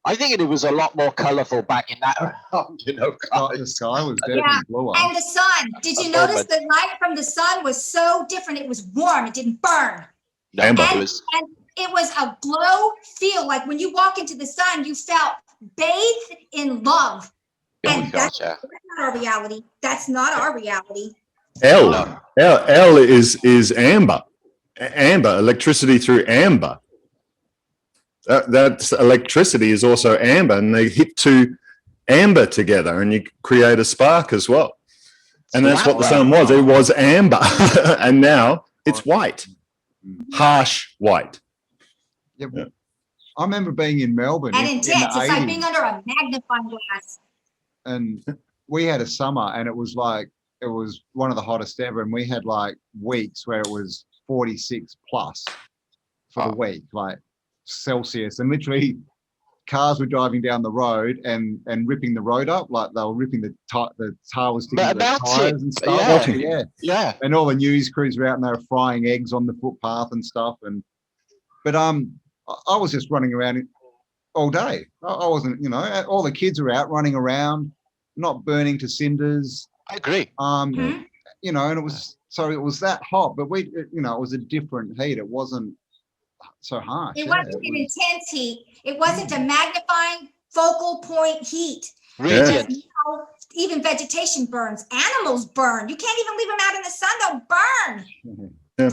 I think it was a lot more colorful back in that round, you know. The sky was definitely bluer. And the sun. Did you notice the light from the sun was so different? It was warm. It didn't burn. And it was a glow feel. Like when you walk into the sun, you felt bathed in love. And that's not our reality. That's not our reality. L is amber. Amber, electricity through amber. That electricity is also amber, and they hit two amber together, and you create a spark as well. And that's what the sun was. It was amber, and now it's white, harsh white. Yeah. I remember being in Melbourne. And intense. It's like being under a magnifying glass. And we had a summer, and it was one of the hottest ever, and we had like weeks where it was 46 plus for the week, like Celsius, and literally cars were driving down the road and ripping the road up, like they were ripping the tar was sticking to the tires and stuff. Yeah. And all the news crews were out and they were frying eggs on the footpath and stuff. But I was just running around all day. I wasn't, you know, all the kids were out running around, not burning to cinders. I agree. You know, and it was that hot, but it was a different heat. It wasn't so harsh. It wasn't an intense heat. It wasn't a magnifying focal point heat. Radiant. You know, even vegetation burns. Animals burn. You can't even leave them out in the sun. They'll burn. Yeah.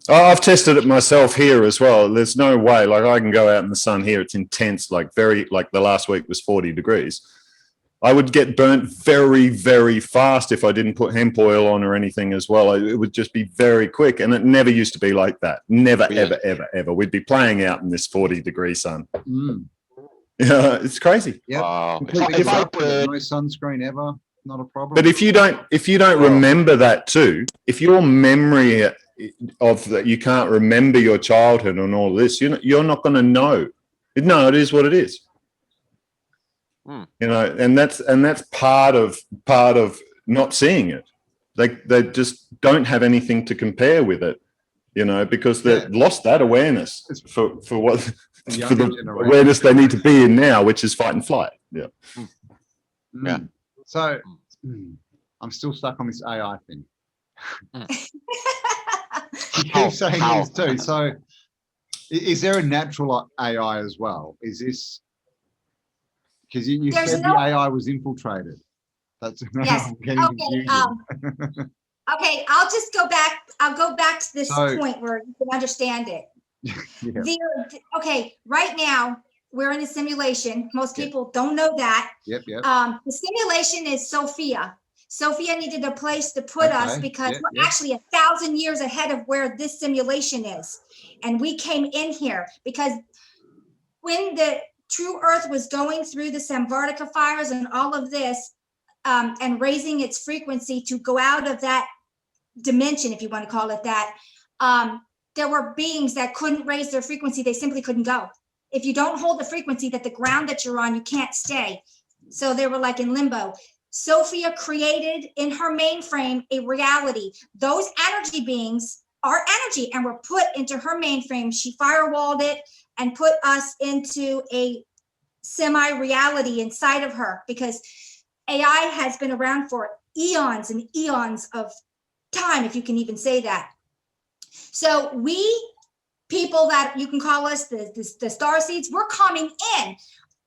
Oh, I've tested it myself here as well. There's no way. Like I can go out in the sun here. It's intense. Like the last week was 40 degrees. I would get burnt very, very fast if I didn't put hemp oil on or anything as well. It would just be very quick. And it never used to be like that. Never, ever, ever, ever. We'd be playing out in this 40-degree sun. Yeah, it's crazy. Yeah. Wow. No sunscreen ever. Not a problem. But if you don't remember that too, if your memory of that, you can't remember your childhood and all this, you're not going to know. No, it is what it is. You know, and that's part of not seeing it. They just don't have anything to compare with it, you know, because they've lost that awareness for the awareness they need to be in now, which is fight and flight. Yeah. So I'm still stuck on this AI thing. You keep saying this too. So is there a natural AI as well? Is this because you said the AI was infiltrated? That's yes. Okay, I'll just go back. I'll go back to this point where you can understand it. Okay, right now we're in a simulation. Most people don't know that. Yep. The simulation is Sophia. Sophia needed a place to put us because we're actually 1,000 years ahead of where this simulation is. And we came in here because when the true Earth was going through the Samvartika fires and all of this and raising its frequency to go out of that dimension, if you want to call it that, there were beings that couldn't raise their frequency. They simply couldn't go. If you don't hold the frequency that the ground that you're on, you can't stay. So they were like in limbo. Sophia created in her mainframe a reality. Those energy beings our energy and were put into her mainframe. She firewalled it and put us into a semi-reality inside of her, because AI has been around for eons and eons of time, if you can even say that. So we people that you can call us the star seeds, we're coming in.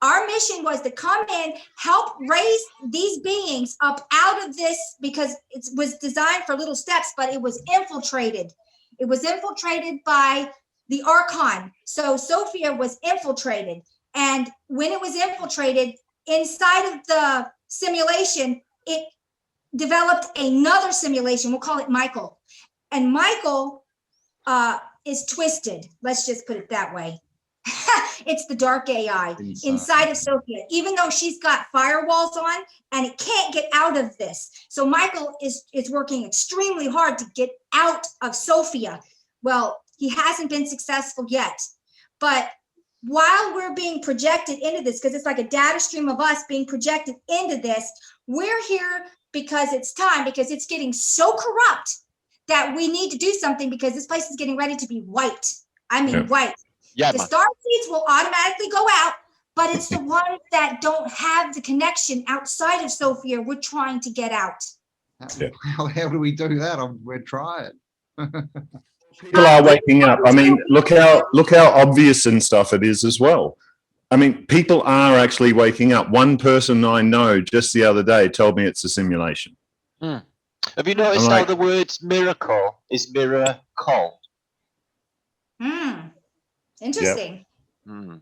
Our mission was to come in, help raise these beings up out of this, because it was designed for little steps, but it was infiltrated. It was infiltrated by the Archon. So Sophia was infiltrated. And when it was infiltrated inside of the simulation, it developed another simulation. We'll call it Michael. And Michael is twisted. Let's just put it that way. It's the dark AI inside of Sophia, even though she's got firewalls on and it can't get out of this. So Michael is working extremely hard to get out of Sophia. Well, he hasn't been successful yet. But while we're being projected into this, because it's like a data stream of us being projected into this, we're here because it's time, because it's getting so corrupt that we need to do something, because this place is getting ready to be wiped. I mean, wiped. Yeah, the star seeds will automatically go out, but it's the ones that don't have the connection outside of Sophia we're trying to get out. How do we do that? We're trying. People are waking up. I mean, look how obvious and stuff it is as well. I mean, people are actually waking up. One person I know just the other day told me it's a simulation. Have you noticed how the word miracle is miracle? Interesting. Yeah.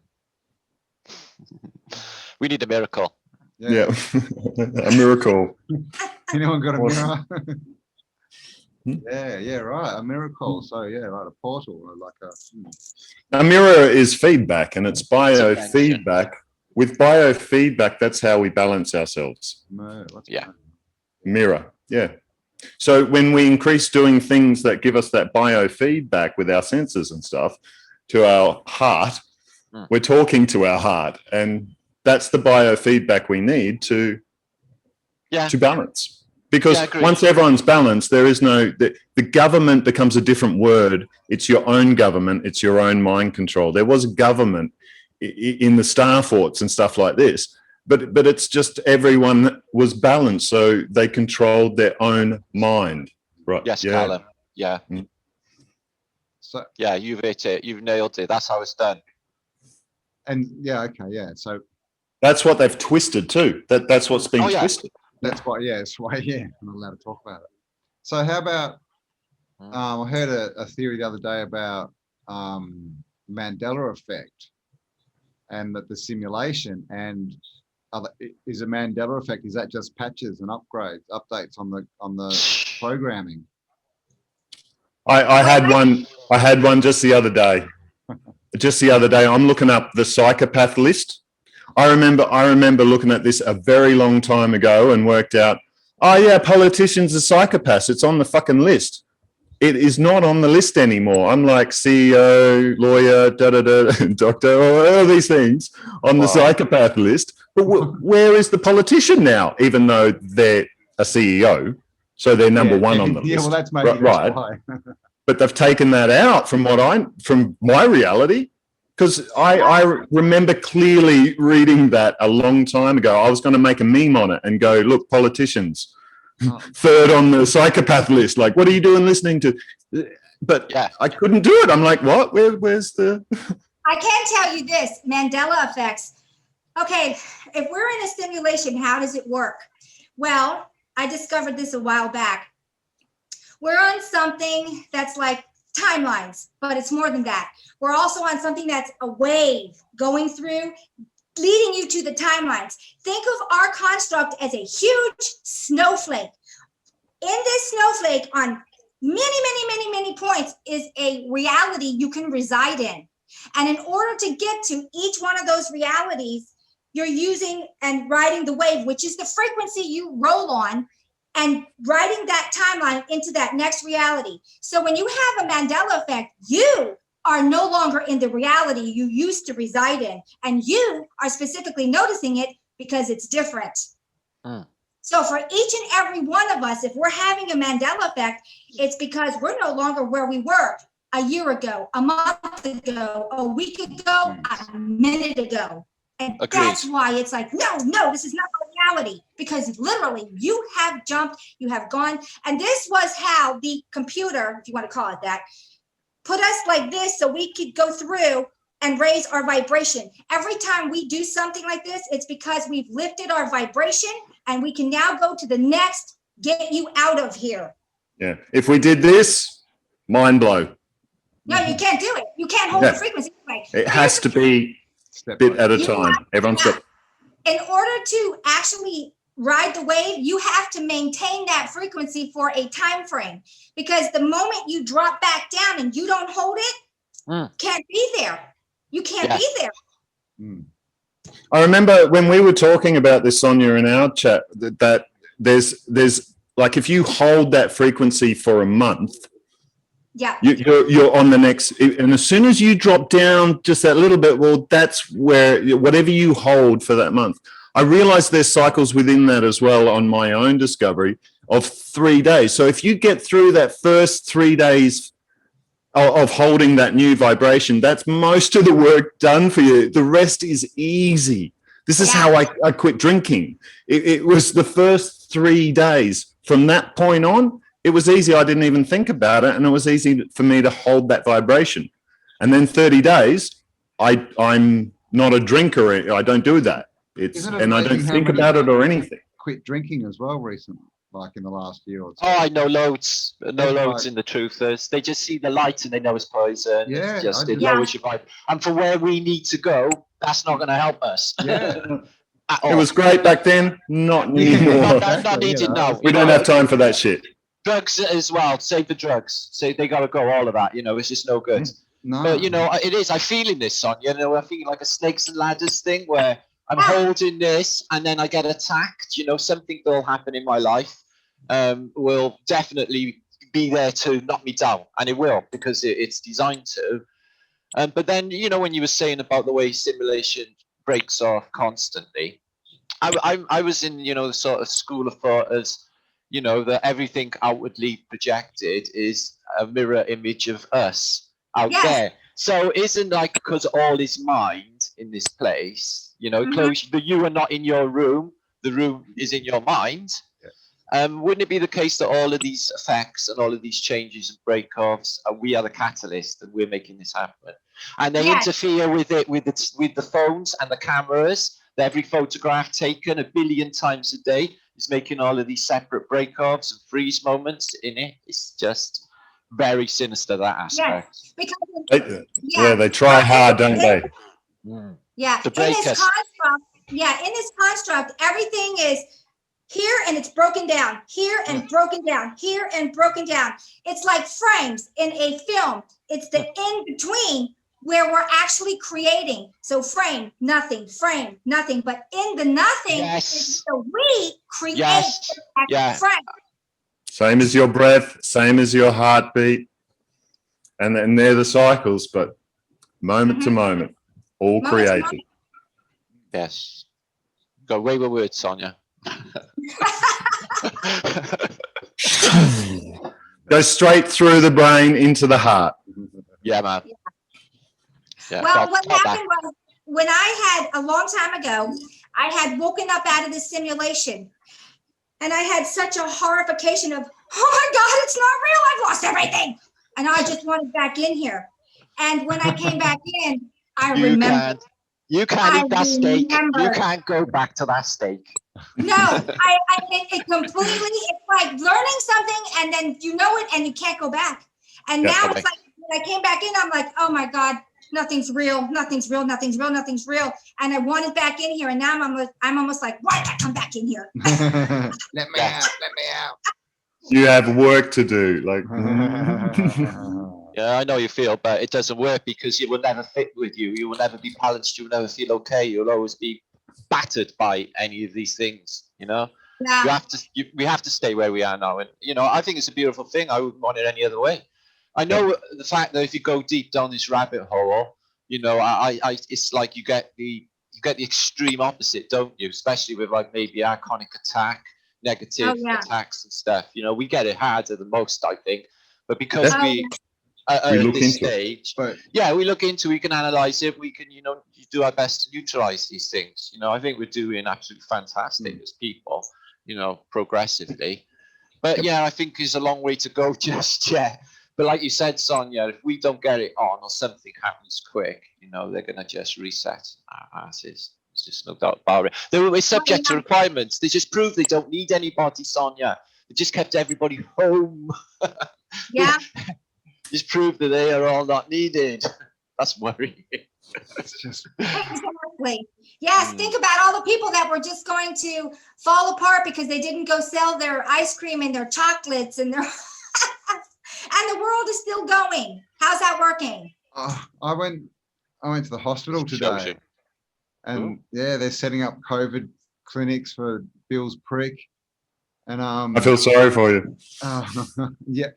We need a miracle. Yeah. A miracle. Anyone got a mirror? Yeah, right. A miracle. So yeah, like a portal, or like a mirror is feedback, and it's biofeedback. With biofeedback, that's how we balance ourselves. Mirror. Yeah. So when we increase doing things that give us that biofeedback with our senses and stuff to our heart, we're talking to our heart, and that's the biofeedback we need to balance. Because once everyone's balanced, there is no, the government becomes a different word. It's your own government. It's your own mind control. There was a government in the Starforts and stuff like this, but it's just everyone was balanced, so they controlled their own mind. Right? Yes, Callum. Yeah. So yeah, you've hit it. You've nailed it. That's how it's done. And so that's what they've twisted too. That's what's being twisted. That's why, that's why, I'm not allowed to talk about it. So how about, I heard a theory the other day about Mandela Effect, and that the simulation and is a Mandela Effect, is that just patches and updates on the programming? I had one just the other day. I'm looking up the psychopath list. I remember looking at this a very long time ago and worked out, oh yeah, politicians are psychopaths. It's on the fucking list. It is not on the list anymore. I'm like CEO, lawyer, doctor, all these things on the psychopath list. But where is the politician now? Even though they're a CEO, so they're number one on the list. Yeah, well, that's maybe right. But they've taken that out from my reality. Because I remember clearly reading that a long time ago. I was going to make a meme on it and go, look, politicians, third on the psychopath list. Like, what are you doing listening to? But I couldn't do it. I'm like, what? Where's the... I can tell you this, Mandela effects. Okay, if we're in a simulation, how does it work? Well, I discovered this a while back. We're on something that's like timelines, but it's more than that. We're also on something that's a wave going through, leading you to the timelines. Think of our construct as a huge snowflake. In this snowflake, on many points, is a reality you can reside in. And in order to get to each one of those realities, you're using and riding the wave, which is the frequency you roll on, and writing that timeline into that next reality. So when you have a Mandela effect, you are no longer in the reality you used to reside in, and you are specifically noticing it because it's different. So for each and every one of us, if we're having a Mandela effect, it's because we're no longer where we were a year ago, a month ago, a week ago, a minute ago. And that's why it's like, no, this is not reality, because literally you have jumped, you have gone. And this was how the computer, if you want to call it that, put us like this so we could go through and raise our vibration. Every time we do something like this, it's because we've lifted our vibration and we can now go to the next, get you out of here. Yeah. If we did this, mind blow. No, you can't do it. You can't hold the frequency. Anyway. It has to be a bit at a time. Everyone's got. In order to actually ride the wave, you have to maintain that frequency for a time frame, because the moment you drop back down and you don't hold it, can't be there. You can't be there. I remember when we were talking about this, Sonja, in our chat, that there's like, if you hold that frequency for a month, you're on the next, and as soon as you drop down just that little bit, well, that's where whatever you hold for that month. I realized there's cycles within that as well on my own discovery of 3 days. So if you get through that first 3 days of holding that new vibration, that's most of the work done for you. The rest is easy. This is how I quit drinking. It was the first 3 days. From that point on, it was easy. I didn't even think about it. And it was easy for me to hold that vibration. And then 30 days, I'm not a drinker. I don't do that. And I don't think about it or anything. Quit drinking as well recently, like in the last year or two. Oh, I know loads. Loads in the truthers. They just see the light and they know it's poison. Yeah, it's just, it lowers your vibe. And for where we need to go, that's not going to help us. Yeah. It was great back then, not anymore. Not needed now. We don't have time for that shit. Drugs as well. Save the drugs. Say they got to go. All of that. It's just no good. No. But it is. I feel in this song. I feel like a snakes and ladders thing where I'm holding this and then I get attacked. Something will happen in my life. Will definitely be there to knock me down, and it will, because it's designed to. But then when you were saying about the way simulation breaks off constantly, I was in the sort of school of thought as that everything outwardly projected is a mirror image of us out there. So isn't like, because all is mind in this place, close, you are not in your room, the room is in your mind. Wouldn't it be the case that all of these effects and all of these changes and breakoffs, we are the catalyst and we're making this happen? And they interfere with it with the phones and the cameras. Every photograph taken 1 billion times a day is making all of these separate breakoffs and freeze moments in it. It's just very sinister, that aspect. Yes, because they try hard, don't they? Yeah, in this construct, everything is here and it's broken down, here and broken down, here and broken down. It's like frames in a film. It's the in-between where we're actually creating. So frame, nothing, but in the nothing, is the we create frame. Same as your breath, same as your heartbeat. And then they're the cycles, but moment to moment, all created. Yes. Go away with words, Sonja. Go straight through the brain into the heart. Yeah, man. Yeah, well, what happened was, when I had, a long time ago, I had woken up out of this simulation, and I had such a horrification of, oh my God, it's not real, I've lost everything. And I just wanted back in here. And when I came back in, I remembered. You can't eat that steak. You can't go back to that steak. No, it completely, it's like learning something and then you know it and you can't go back. And now it's like, when I came back in, I'm like, oh my God, nothing's real, nothing's real, nothing's real, nothing's real. And I wanted back in here, and now I'm almost like, why did I come back in here? Let me out. You have work to do. Like, yeah, I know you feel, but it doesn't work because it will never fit with you. You will never be balanced. You will never feel okay. You'll always be battered by any of these things. Yeah. We have to stay where we are now, and I think it's a beautiful thing. I wouldn't want it any other way. I know the fact that if you go deep down this rabbit hole, it's like you get the extreme opposite, don't you? Especially with like maybe Archonic attack. negative attacks and stuff. You know, we get it harder than most, I think, but because we at look this into stage, we look into, we can analyze it, we can, you know, do our best to neutralize these things. You know, I think we're doing absolutely fantastic as people, you know, progressively. But yeah, I think there's a long way to go just yet. But like you said, Sonja, if we don't get it on or something happens quick, you know, they're going to just reset our asses. There's just no doubt about it. They were subject to requirements. They just proved they don't need anybody, Sonja. They just kept everybody home. Yeah. Just proved that they are all not needed. That's worrying. It's just Exactly. Yes, think about all the people that were just going to fall apart because they didn't go sell their ice cream and their chocolates and their and the world is still going. How's that working? I went to the hospital today, and they're setting up COVID clinics for Bill's prick, and I feel sorry for you. Yeah,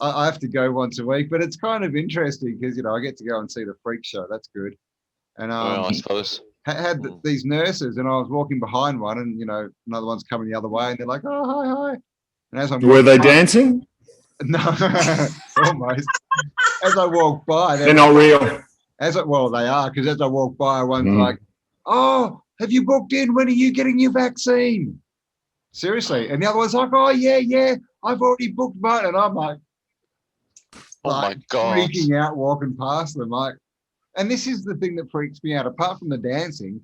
I have to go once a week, but it's kind of interesting because, you know, I get to go and see the freak show. That's good. And I suppose had these nurses, and I was walking behind one, and, you know, another one's coming the other way, and they're like, "Oh, hi." And as I'm were they dancing? No, almost. As I walk by, they're not real. Well, they are, because as I walk by, one's like, "Oh, have you booked in? When are you getting your vaccine?" Seriously. And the other one's like, "Oh, yeah, I've already booked mine." And I'm like, my God, freaking out walking past them. Like, and this is the thing that freaks me out. Apart from the dancing,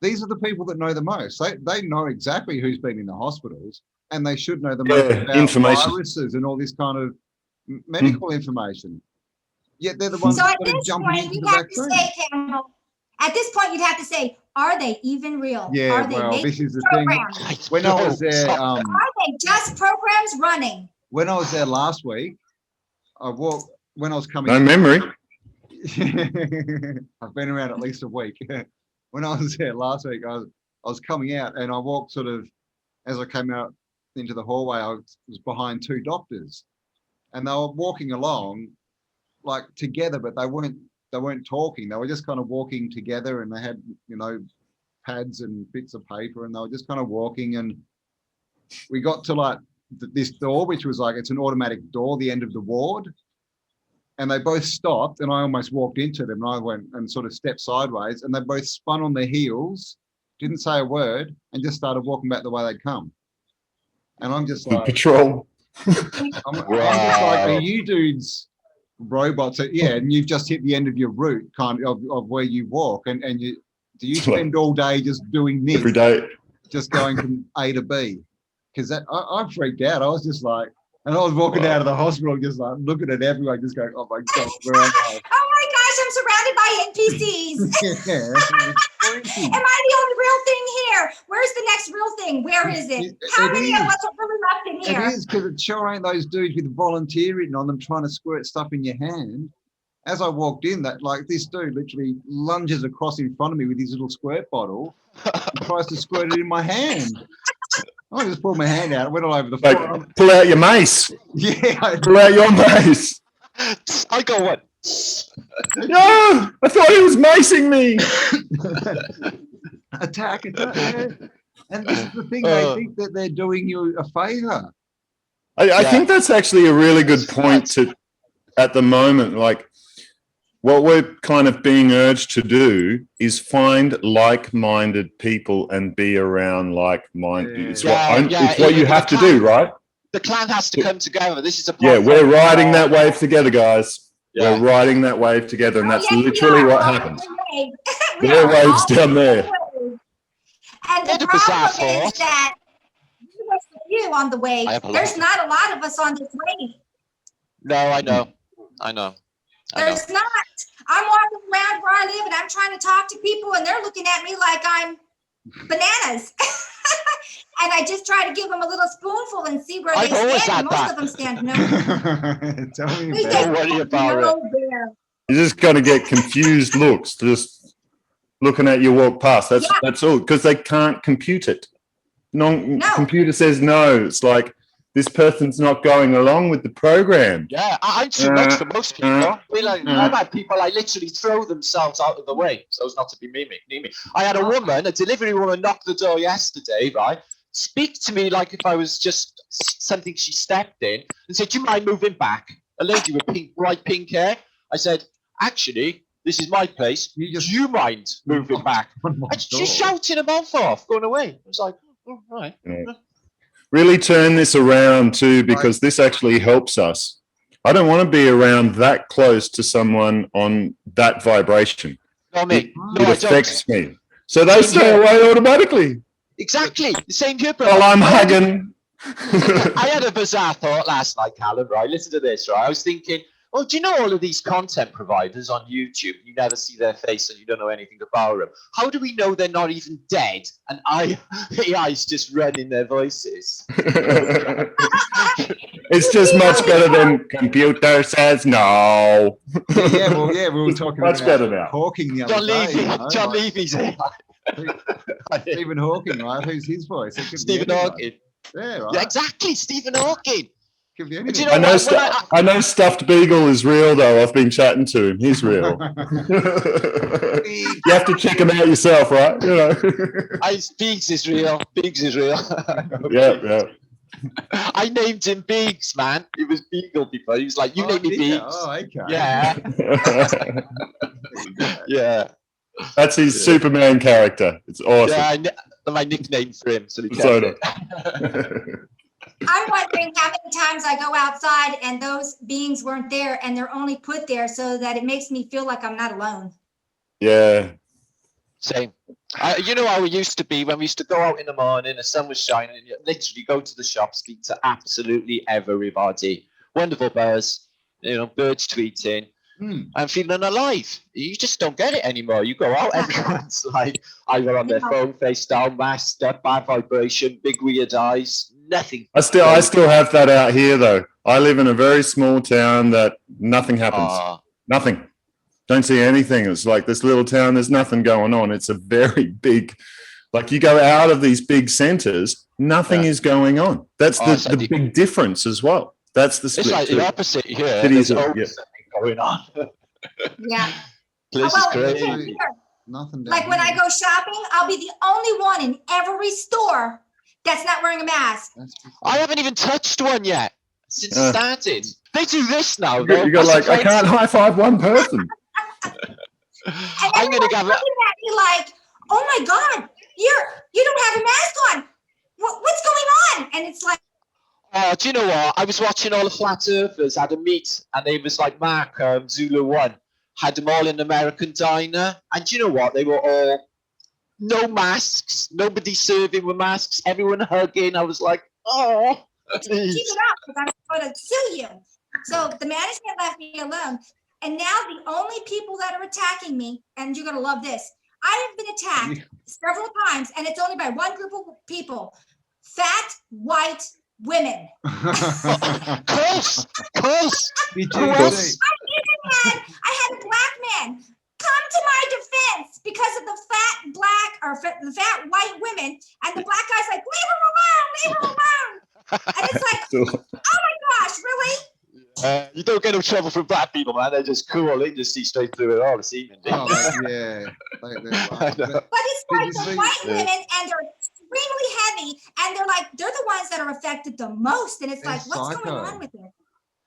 these are the people that know the most. They know exactly who's been in the hospitals, and they should know the most about information, viruses and all this kind of medical information. Yet they're the ones that are jumping into the vaccine. At this point, you'd have to say, are they even real? Yeah, are they this is the programs? thing. When I was there, are they just programs running? When I was there last week, when I was coming. No memory. I've been around at least a week. When I was there last week, I was coming out, and I walked sort of, as I came out into the hallway, I was behind two doctors, and they were walking along like together, but they weren't talking. They were just kind of walking together, and they had, you know, pads and bits of paper, and they were just kind of walking. And we got to like this door, which was like, it's an automatic door, the end of the ward. And they both stopped, and I almost walked into them, and I went and sort of stepped sideways, and they both spun on their heels, didn't say a word, and just started walking back the way they'd come. And I'm just like, patrol. I'm just like, are you dudes robots? Yeah, and you've just hit the end of your route, kind of where you walk, and do you spend all day just doing this every day, just going from A to B? Because I freaked out. I was just like, and I was walking out of the hospital, just like looking at everyone, just going, "Oh my God, where am I?" Oh my gosh, I'm surrounded by NPCs. Yeah, am I the only real thing here? Where's the next real thing? Where is it? How many of us are really left in here? It is, because it sure ain't those dudes with volunteer written on them trying to squirt stuff in your hand. As I walked in, this dude literally lunges across in front of me with his little squirt bottle and tries to squirt it in my hand. I just pulled my hand out. It went all over the floor. Like, pull out your mace. Yeah. Pull out your mace. I go what? No, I thought he was macing me. Attack. And this is the thing, they think that they're doing you a favor. I think that's actually a really good point to, at the moment, like, what we're kind of being urged to do is find like-minded people and be around like-minded. It's what you have to do, right? The clan has to come together. This is a we're riding that wave together, guys. Yeah. We're riding that wave together, and that's literally what happens. There are waves down there. And the problem is that you on the wave. There's not a lot of us on this wave. No, I know. There's not. I'm walking around where I live, and I'm trying to talk to people, and they're looking at me like I'm bananas. And I just try to give them a little spoonful and see where they stand. Most of them stand no. Don't worry about it. You're just going to get confused looks, just looking at you walk past. That's all, because they can't compute it. Computer says no. It's like, this person's not going along with the program. Yeah, I'm too much for most people. I've had people literally throw themselves out of the way so as not to be me. I had a delivery woman knock the door yesterday, right? speak to me like if I was just something she stepped in, and said, "Do you mind moving back?" A lady with bright pink hair. I said, "Actually, this is my place. Do you mind moving back?" And she's shouting her mouth off, going away. I was like, "Oh, right." Yeah. Really turn this around too, because this actually helps us. I don't want to be around that close to someone on that vibration. No, me. It affects me. So they stay away automatically. Exactly. The same here, bro. Well, I'm hugging. I had a bizarre thought last night, Callum, right? Listen to this, right? I was thinking, well, do you know all of these content providers on YouTube? You never see their face and you don't know anything about them. How do we know they're not even dead? And AI's just running their voices. It's just much better than computer says no. We were talking much about better now. Hawking the other day. John Levy's AI. Stephen Hawking, right? Who's his voice? Stephen Hawking. Yeah, right. Yeah, exactly, Stephen Hawking. Could be But you anything. know, I know Stuffed Beagle is real, though. I've been chatting to him. He's real. You have to check him out yourself, right? You know. Biggs is real. Biggs is real. Yeah. I named him Biggs, man. It was Beagle before. He was like, "You name me Biggs." Oh, okay. Yeah. Yeah. That's his Superman character. It's awesome. Yeah, my nickname for him. So he So kept it. I'm wondering how many times I go outside and those beings weren't there and they're only put there so that it makes me feel like I'm not alone. Yeah. Same. You know how we used to be when we used to go out in the morning, the sun was shining, and you literally go to the shop, speak to absolutely everybody. Wonderful buzz, birds tweeting. I'm feeling alive. You just don't get it anymore. You go out, everyone's like either on their phone, face down, masked up, bad vibration, big weird eyes, nothing. I still have that out here though. I live in a very small town that nothing happens. Nothing. Don't see anything. It's like this little town, there's nothing going on. It's a very big, like you go out of these big centers, nothing is going on. That's the big difference as well. That's the split. It's like too. the opposite here. Cities There's are- always something going on. Yeah. This is crazy. Nothing. Like when I go shopping, I'll be the only one in every store that's not wearing a mask. I haven't even touched one yet since it started. They do this now. You go like, I can't high five one person. I'm gonna looking at me like, "Oh my God, you don't have a mask on. What's going on?" And it's like, oh, do you know what? I was watching all the flat earthers had a meet, and they was like Mark Zulu 1 had them all in the American diner, and do you know what? They were all no masks, nobody serving with masks, everyone hugging. I was like, oh, please. keep it up because I'm going to sue you. So the management left me alone. And now the only people that are attacking me, and you're going to love this, I have been attacked several times, and it's only by one group of people, fat, white women. Close. I had a black man come to my defense because of the fat black or the fat white women, and the black guy's like, leave her alone. And it's like, oh my gosh, really? You don't get no trouble from black people, man. They're just cool. They just see straight through it all this evening. Yeah. But it's like the white women, and they're extremely heavy, and they're the ones that are affected the most. And it's like, what's going on with it?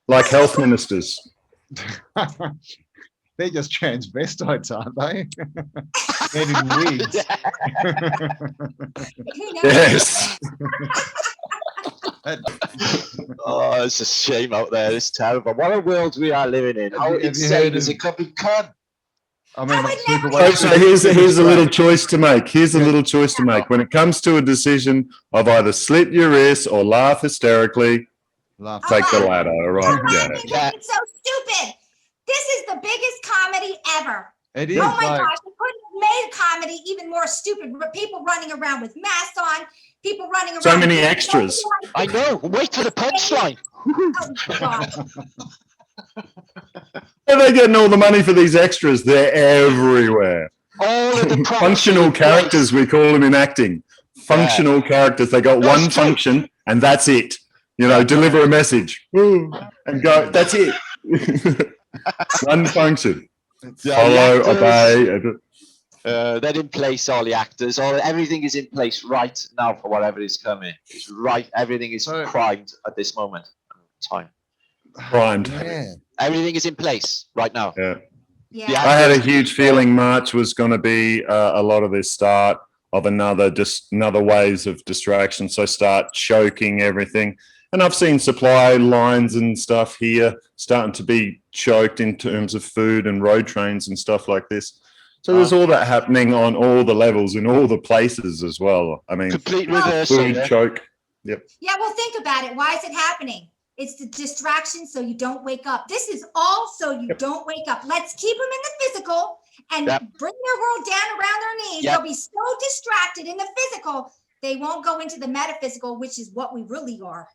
Like health ministers. They're just transvestites, aren't they? They're in wigs. Yes. Oh, it's a shame out there. It's terrible. What a world we are living in. How insane is it could become? I mean, So here's a little choice to make. Here's a little choice to make. When it comes to a decision of either slit your wrist or laugh hysterically, take the latter. All right. Yeah. It's so stupid. This is the biggest comedy ever. It is. Oh my gosh, we couldn't have made a comedy even more stupid. People running around with masks on, people running around. So many extras. I know. Wait for the punchline. Oh my God. Where are they getting all the money for these extras? They're everywhere. All of the Functional characters, we call them in acting. Functional characters. They got one function and that's it. Deliver a message. And go, that's it. One function. Follow, obey. They're in place, all the actors, everything is in place right now for whatever is coming. It's right, everything is primed at this moment in time. Primed. Yeah. Everything is in place right now. Yeah. Yeah. I had a huge feeling March was going to be a lot of this start of another waves of distraction. So start choking everything. And I've seen supply lines and stuff here starting to be choked in terms of food and road trains and stuff like this. So there's all that happening on all the levels in all the places as well. I mean, complete reversal. Food choke. Yep. Yeah, well, think about it. Why is it happening? It's the distraction so you don't wake up. This is all so you don't wake up. Let's keep them in the physical and bring their world down around their knees. They'll be so distracted in the physical, they won't go into the metaphysical, which is what we really are.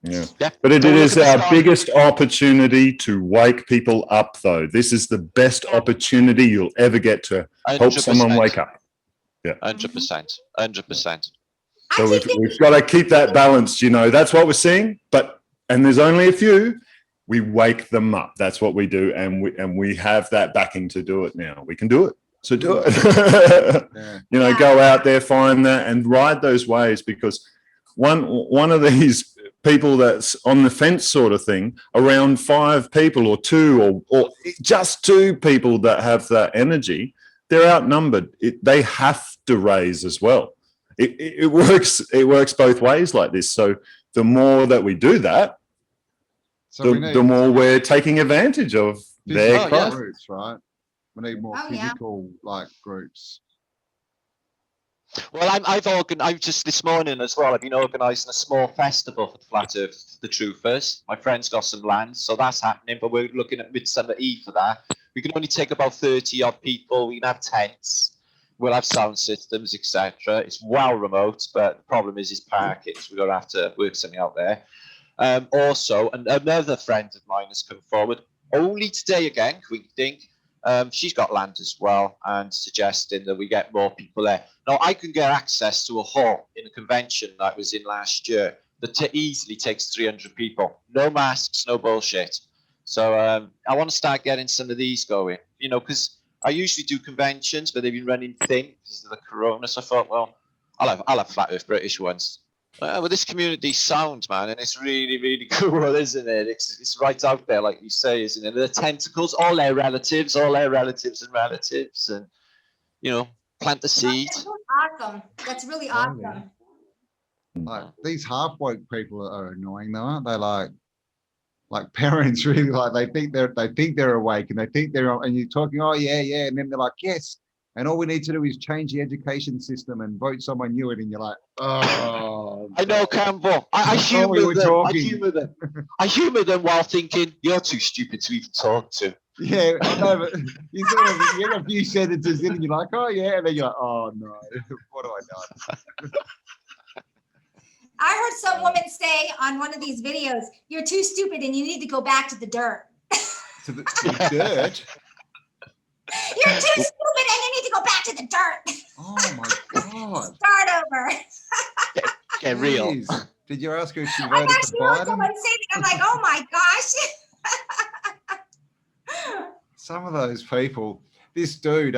Yeah. But it is our biggest opportunity to wake people up, though. This is the best opportunity you'll ever get to help 100%. someone wake up. Yeah. 100%. 100%. So we've got to keep that balanced, you know. That's what we're seeing. And there's only a few. We wake them up. That's what we do, and we have that backing to do it now. We can do it. So do it. You know, go out there, find that, and ride those waves, because one of these people that's on the fence sort of thing, around 5 people or 2 or just 2 people that have that energy, they're outnumbered. They have to raise as well. It works both ways like this. So the more that we do that, the more we're taking advantage of their groups, right? We need more physical like groups. Well, I've just this morning as well, I've been organising a small festival for the Flat Earth, the Truthers. My friend's got some land, so that's happening, but we're looking at Midsummer Eve for that. We can only take about 30 odd people. We can have tents. We'll have sound systems, etc. It's well remote, but the problem is parking, so we're going to have to work something out there. Also, another friend of mine has come forward, only today again, we think. She's got land as well, and suggesting that we get more people there. Now, I can get access to a hall in a convention that I was in last year that easily takes 300 people. No masks, no bullshit. So I want to start getting some of these going, you know, because I usually do conventions, but they've been running thin because of the corona. So I thought, well, I'll have Flat Earth British ones. Well, this community's sound, man, and it's really, really cool, isn't it? It's right out there, like you say, isn't it? The tentacles, all their relatives and relatives, and, you know, plant the seed. That's awesome. That's really awesome. Like, these half-woke people are annoying, though, aren't they? Like parents really, like, they think they're awake, and they think they're, and you're talking, oh yeah, and then they're like, yes. And all we need to do is change the education system and vote someone new in, and you're like, oh. I know, Campbell. I humour them. I humour them while thinking, you're too stupid to even talk to. Yeah, I know, but you get a few sentences in and you're like, oh yeah, and then you're like, oh no, what have I done? I heard some woman say on one of these videos, you're too stupid and you need to go back to the dirt. To the dirt? You're too stupid and you need to go back to the dirt. Oh my God. Start over. Get real. Jeez. Did you ask her if she I voted for actually heard someone Biden? say that. I'm like, oh my gosh. Some of those people, this dude,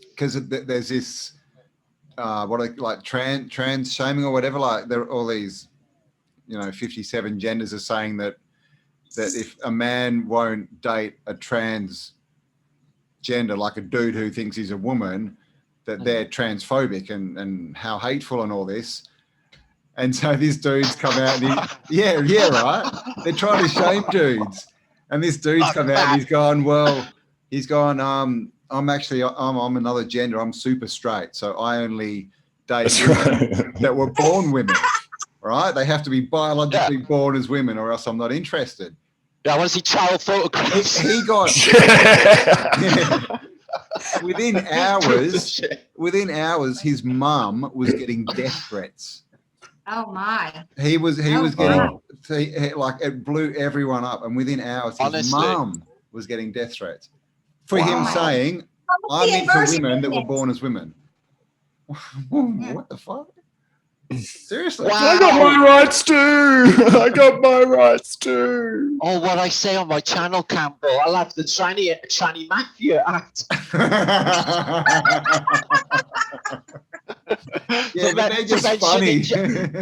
because there's this, what are they, like trans shaming or whatever, like there are all these, 57 genders are saying that if a man won't date a trans gender, like a dude who thinks he's a woman, that they're transphobic and how hateful and all this. And so this dude's come out and right. They're trying to shame dudes. And this dude's come out and he's gone, I'm another gender. I'm super straight. So I only date women that were born women, right? They have to be biologically born as women or else I'm not interested. Yeah, I want to see child photographs. He got within hours, his mum was getting death threats. Oh my! He was getting like, it blew everyone up, and within hours, his mum was getting death threats for him saying, "I'm into women that were born as women." What the fuck? Seriously. Wow. I got my rights too. I got my rights too. Oh, what I say on my channel, Campbell, I'll have the tranny mafia act. Yeah, but they're just funny.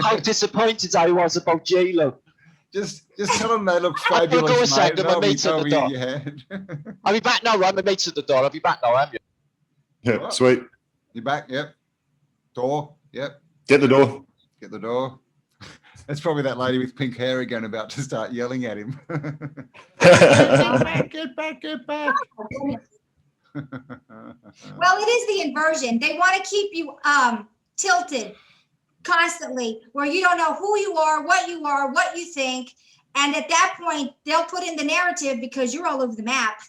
How disappointed I was about J-Lo. Just tell them they look I'll fabulous, go a mate. second, my They'll be- mate's at they'll the be- door. yeah. I'll be back now, right? My mate's at the door. I'll be back now, am you? Yeah, Right. sweet. You back? Yep. Door? Yep. Get the door. Get the door. That's probably that lady with pink hair again about to start yelling at him. Get back, get back. Well, it is the inversion. They want to keep you tilted constantly, where you don't know who you are, what you think. And at that point, they'll put in the narrative because you're all over the map.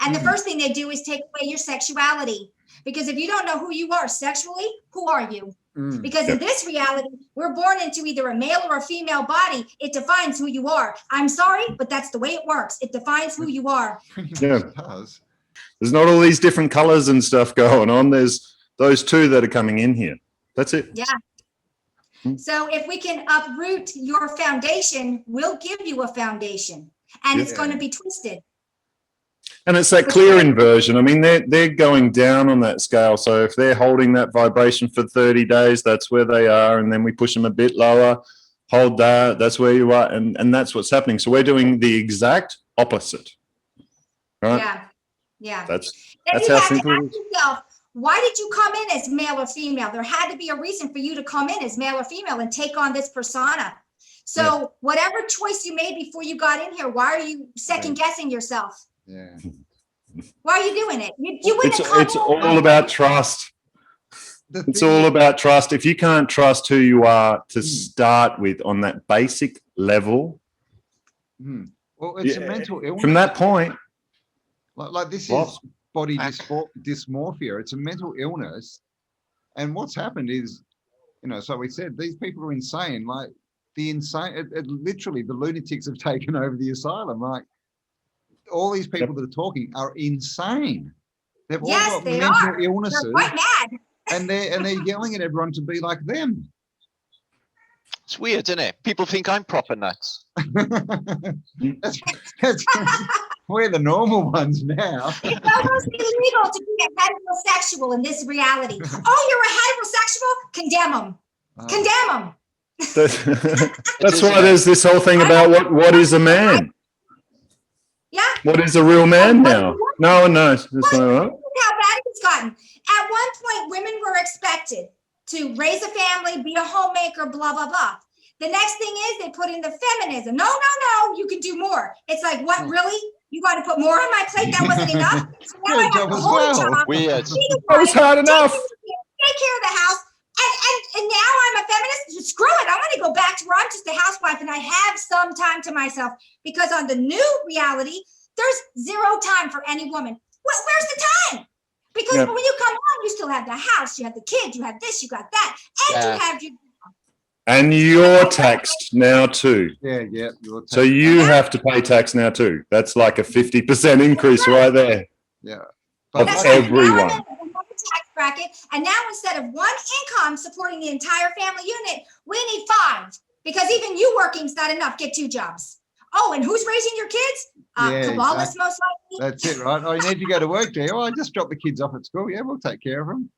And the first thing they do is take away your sexuality. Because if you don't know who you are sexually, who are you? Because in this reality, we're born into either a male or a female body. It defines who you are. I'm sorry, but that's the way it works. It defines who you are. Yeah. It does. There's not all these different colors and stuff going on. There's those two that are coming in here. That's it. Yeah. So if we can uproot your foundation, we'll give you a foundation, and it's going to be twisted. And it's that clear inversion. I mean, they're going down on that scale. So if they're holding that vibration for 30 days, that's where they are. And then we push them a bit lower, hold that, that's where you are. And that's what's happening. So we're doing the exact opposite. Right? Yeah. Yeah. That's Then you how have simple to it ask is. yourself, why did you come in as male or female? There had to be a reason for you to come in as male or female and take on this persona. So whatever choice you made before you got in here, why are you second guessing yourself? Yeah. Why are you doing it? You wouldn't have come It's all about trust. It's all about trust. If you can't trust who you are to start with on that basic level, Well, it's a mental illness. from that point, Like this What? is body dysmorphia. It's a mental illness. And what's happened is, so we said these people are insane. Like literally the lunatics have taken over the asylum. Like all these people that are talking are insane. They've all got mental illnesses. They're quite mad. and they're yelling at everyone to be like them. It's weird, isn't it? People think I'm proper nuts. That's we're the normal ones now. It's almost illegal to be a heterosexual in this reality. Oh, you're a heterosexual? Condemn them. Condemn them. that's why there's this whole thing about what is a man? Yeah. What is a real man now? No one knows. It's like, Look how bad it's gotten. At one point, women were expected to raise a family, be a homemaker, blah, blah, blah. The next thing is they put in the feminism. No, you can do more. It's like, what, really? You got to put more on my plate? That wasn't enough? So now I have to hold job. Weird. that was hard enough. Take care of the house. And now I'm a feminist. Screw it. I'm going to go back to where I'm just a housewife and I have some time to myself, because on the new reality, there's zero time for any woman. Where's the time? Because when you come home, you still have the house, you have the kids, you have this, you got that, and you have your. And you're taxed now too. Yeah. So you have to pay tax now too. That's like a 50% increase right there. Yeah. Of That's everyone. Now I'm in one tax bracket, and now instead of one income supporting the entire family unit, we need 5, because even you working's not enough. Get 2 jobs. Oh, and who's raising your kids? Kabbalists, most likely. That's it, right? Oh, you need to go to work, do you? Oh, I just drop the kids off at school. Yeah, we'll take care of them.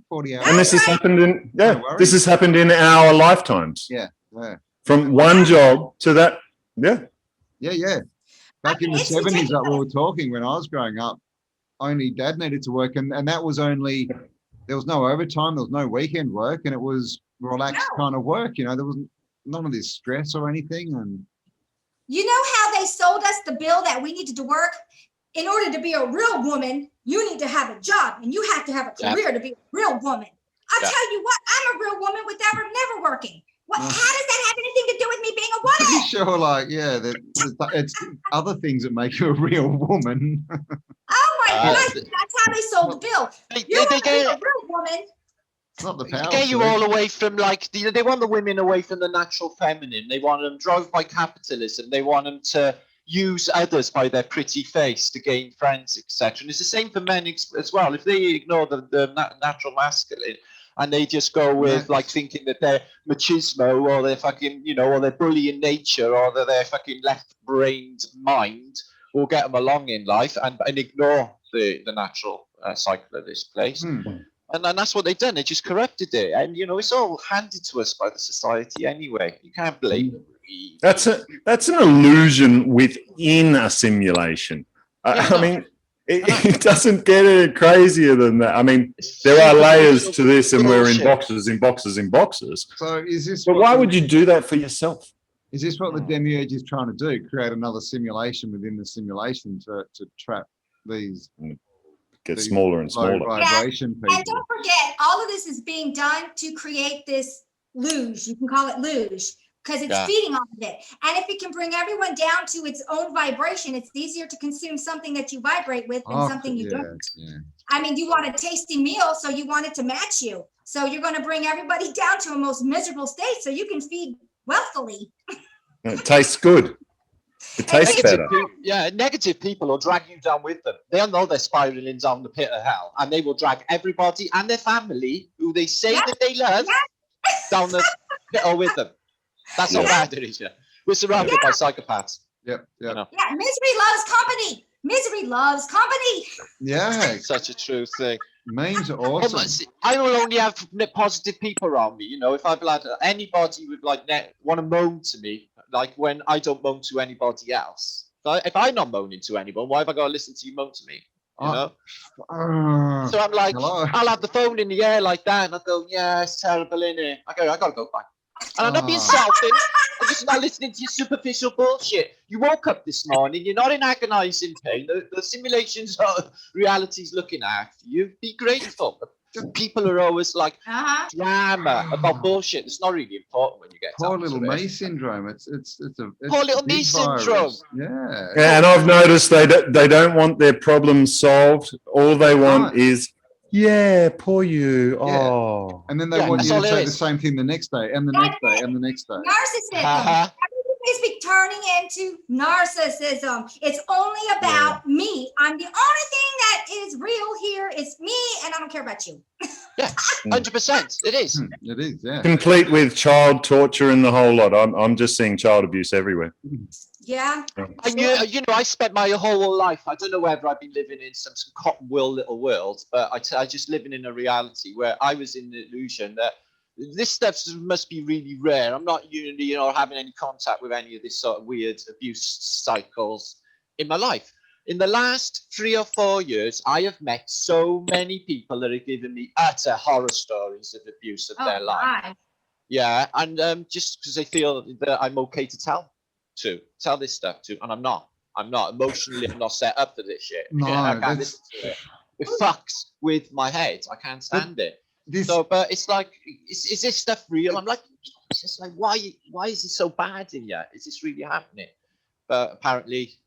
40 hours. And this has happened in No worries. this has happened in our lifetimes. Yeah. From one job to that. Yeah. Yeah. Back in the 70s, like we were talking, when I was growing up, only dad needed to work, and that was only, there was no overtime, there was no weekend work, and it was relaxed kind of work. There wasn't none of this stress or anything. And You know how they sold us the bill that we needed to work? In order to be a real woman, you need to have a job, and you have to have a career to be a real woman. I'll tell you what, I'm a real woman without never working. How does that have anything to do with me being a woman? pretty sure, it's other things that make you a real woman. Oh my gosh, that's how they sold the bill. You want to be a real woman? It's not the power. Get you all away from, like, they want the women away from the natural feminine. They want them drove by capitalism. They want them to use others by their pretty face to gain friends, etc. And it's the same for men as well. If they ignore the natural masculine, and they just go with like thinking that they're machismo or they're fucking, you know, or they're bullying nature or that their fucking left-brained mind will get them along in life and ignore the natural cycle of this place. And that's what they've done. They just corrupted it. And, you know, it's all handed to us by the society anyway. You can't blame them. That's an illusion within a simulation. I mean, it doesn't get any crazier than that. I mean, there are layers to this, and we're in boxes, in boxes, in boxes. So is this? But why would you do that for yourself? Is this what the demiurge is trying to do? Create another simulation within the simulation to trap these. Get smaller and smaller. Vibration people. And don't forget, all of this is being done to create this luge. You can call it luge because it's feeding off of it. And if it can bring everyone down to its own vibration, it's easier to consume something that you vibrate with than something you don't. Yeah. I mean, you want a tasty meal, so you want it to match you. So you're going to bring everybody down to a most miserable state so you can feed wealthily. It tastes good. It tastes better. Negative people will drag you down with them. They'll know they're spiraling down the pit of hell, and they will drag everybody and their family, who they say that they love, down the pit with them. That's how bad it is. Yeah, we're surrounded by psychopaths. Yep. You know? Yeah, misery loves company. Misery loves company. Yeah, such a true thing. Memes are awesome. I will only have positive people around me. You know, if I've had anybody would like want to moan to me, like when I don't moan to anybody else. If I'm not moaning to anyone, why have I got to listen to you moan to me? You know? So I'm like, hello? I'll have the phone in the air like that, and I'll go, yeah, it's terrible, innit? I gotta go back. And I'm not being selfish. I'm just not listening to your superficial bullshit. You woke up this morning. You're not in agonizing pain. The simulations of reality's looking after you. Be grateful. People are always like drama about bullshit. It's not really important when you get poor little me syndrome. It's poor little me syndrome. Yeah. And I've noticed they don't want their problems solved. All they want is. Yeah, poor you. Oh. And then they want you to say the same thing the next day and the next day and the next day. Narcissism. Everything is be turning into narcissism. It's only about me. I'm the only thing that is real here. It's me, and I don't care about you. Yeah, 100%. It is. It is, yeah. Complete with child torture and the whole lot. I'm just seeing child abuse everywhere. Yeah. And you know, I spent my whole life, I don't know whether I've been living in some cotton wool little world, but I just living in a reality where I was in the illusion that this stuff must be really rare. I'm not having any contact with any of this sort of weird abuse cycles in my life. In the last 3 or 4 years, I have met so many people that have given me utter horror stories of abuse of their life. Yeah, and just because they feel that I'm okay to tell this stuff to, and I'm not emotionally, I'm not set up for this shit. No, I can't listen to it. It fucks with my head. I can't stand it. But it's like, is this stuff real? I'm like, it's just like, why is it so bad in you? Is this really happening? But apparently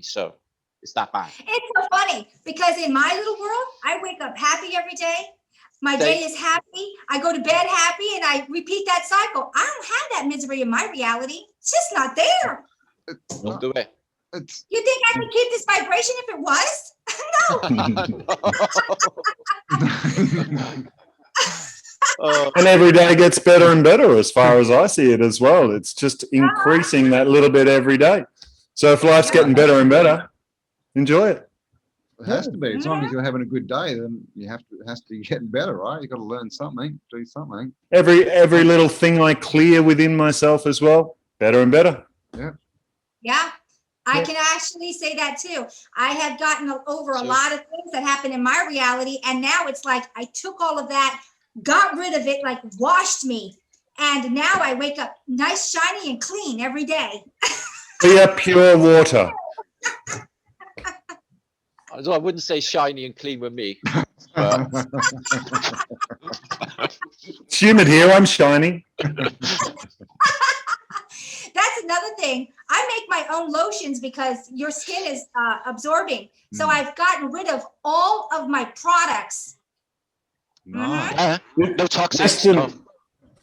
so. It's that bad. It's so funny because in my little world, I wake up happy every day. My day is happy. I go to bed happy, and I repeat that cycle. I don't have that misery in my reality. It's just not there. Don't do it. You think I could keep this vibration if it was? No. And every day gets better and better as far as I see it as well. It's just increasing that little bit every day. So if life's getting better and better, enjoy it. It has to be. As long as you're having a good day, then it has to be getting better, right? You've got to learn something, do something. Every little thing I clear within myself as well, better and better. Yeah. I can actually say that too. I have gotten over a lot of things that happened in my reality, and now it's like I took all of that, got rid of it, like washed me, and now I wake up nice, shiny, and clean every day. Clear, pure water. I wouldn't say shiny and clean with me. But... It's humid here. I'm shiny. That's another thing. I make my own lotions because your skin is absorbing. So I've gotten rid of all of my products. No toxic stuff.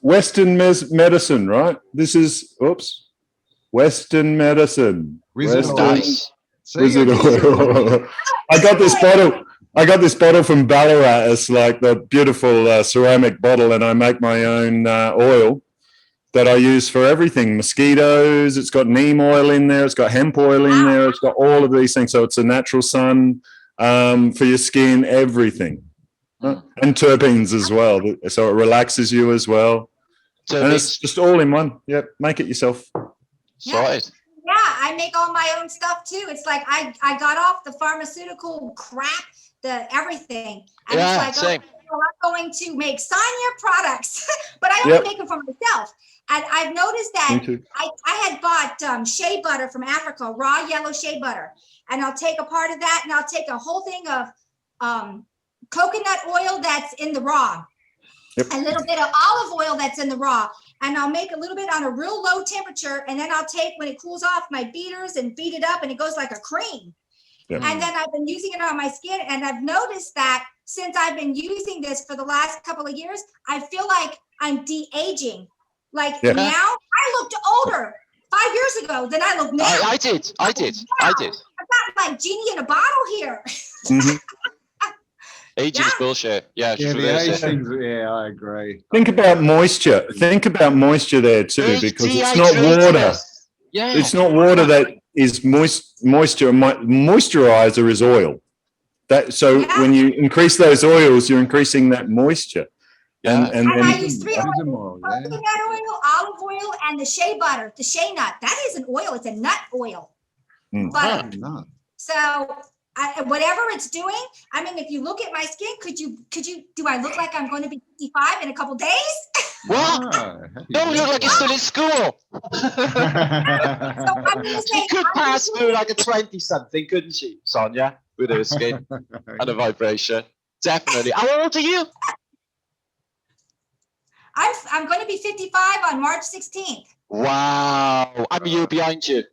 Western medicine, right? This is, Western medicine. Wizard oil. I got this bottle. I got this bottle from Ballarat. It's like the beautiful ceramic bottle, and I make my own oil that I use for everything. Mosquitoes, it's got neem oil in there, it's got hemp oil in there, it's got all of these things. So it's a natural sun for your skin, everything. And terpenes as well. So it relaxes you as well. And it's just all in one. Yep, make it yourself. Sorted. Yeah, I make all my own stuff too. It's like I got off the pharmaceutical crap, the everything. And Yeah, it's like, same. oh, I'm going to make Sonja products, but I only make them for myself. And I've noticed that I had bought shea butter from Africa, raw yellow shea butter. And I'll take a part of that and I'll take a whole thing of coconut oil that's in the raw. A little bit of olive oil that's in the raw, and I'll make a little bit on a real low temperature, and then I'll take, when it cools off, my beaters and beat it up, and it goes like a cream. And then I've been using it on my skin, and I've noticed that since I've been using this for the last couple of years, I feel like I'm de-aging. Like now, I looked older 5 years ago than I look now. I did. I've got like genie in a bottle here. Aging is bullshit. Yeah, I agree. Think about moisture. Think about moisture there too, because it's not water. Yeah. It's not water that is moisture. Moisturizer is oil. When you increase those oils, you're increasing that moisture. Yeah. And I use 3 oils, coconut oil, olive oil, and the shea butter, the shea nut. That is an oil. It's a nut oil. Butter. So whatever it's doing, I mean, if you look at my skin, could you, do I look like I'm going to be 55 in a couple days? What? Don't look like you're still in school. She could pass through like a 20-something, couldn't she, Sonja, with her skin and a vibration? Definitely. How old are you? I'm going to be 55 on March 16th. Wow. I'm a year behind you.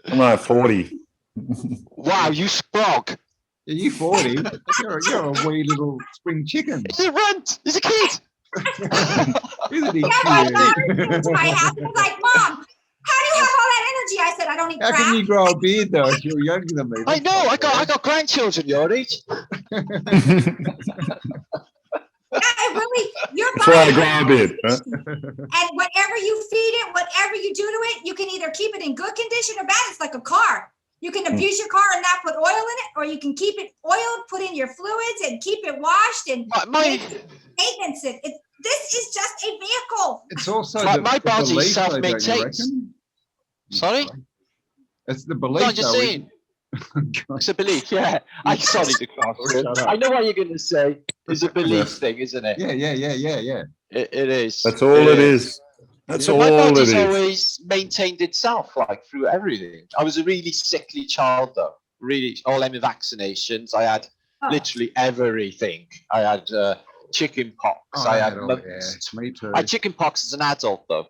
I'm like 40. Wow, you sprog. Yeah, you 40. You're a wee little spring chicken. He's a runt. He's a kid. Isn't he my daughter came to my house and was like, Mom, how do you have all that energy? I said, I don't eat crap. How can you grow a beard though if you're younger than me? I know. I got grandchildren your age. Really, your That's why I grow a beard. And whatever you feed it, whatever you do to it, you can either keep it in good condition or bad. It's like a car. You can abuse your car and not put oil in it, or you can keep it oiled, put in your fluids, and keep it washed and maintenance it. This is just a vehicle. It's also my body self-maintains. Sorry? It's the belief. No, I'm just saying. It's a belief, yeah. I sorry to cross it. I know what you're going to say. It's a belief thing, isn't it? Yeah. It is. That's all it is. That's all my body's it is. always maintained itself, like through everything. I was a really sickly child, though. Really, all my vaccinations. I had literally everything. I had chicken pox. I had mumps. Me too. I had chicken pox as an adult, though.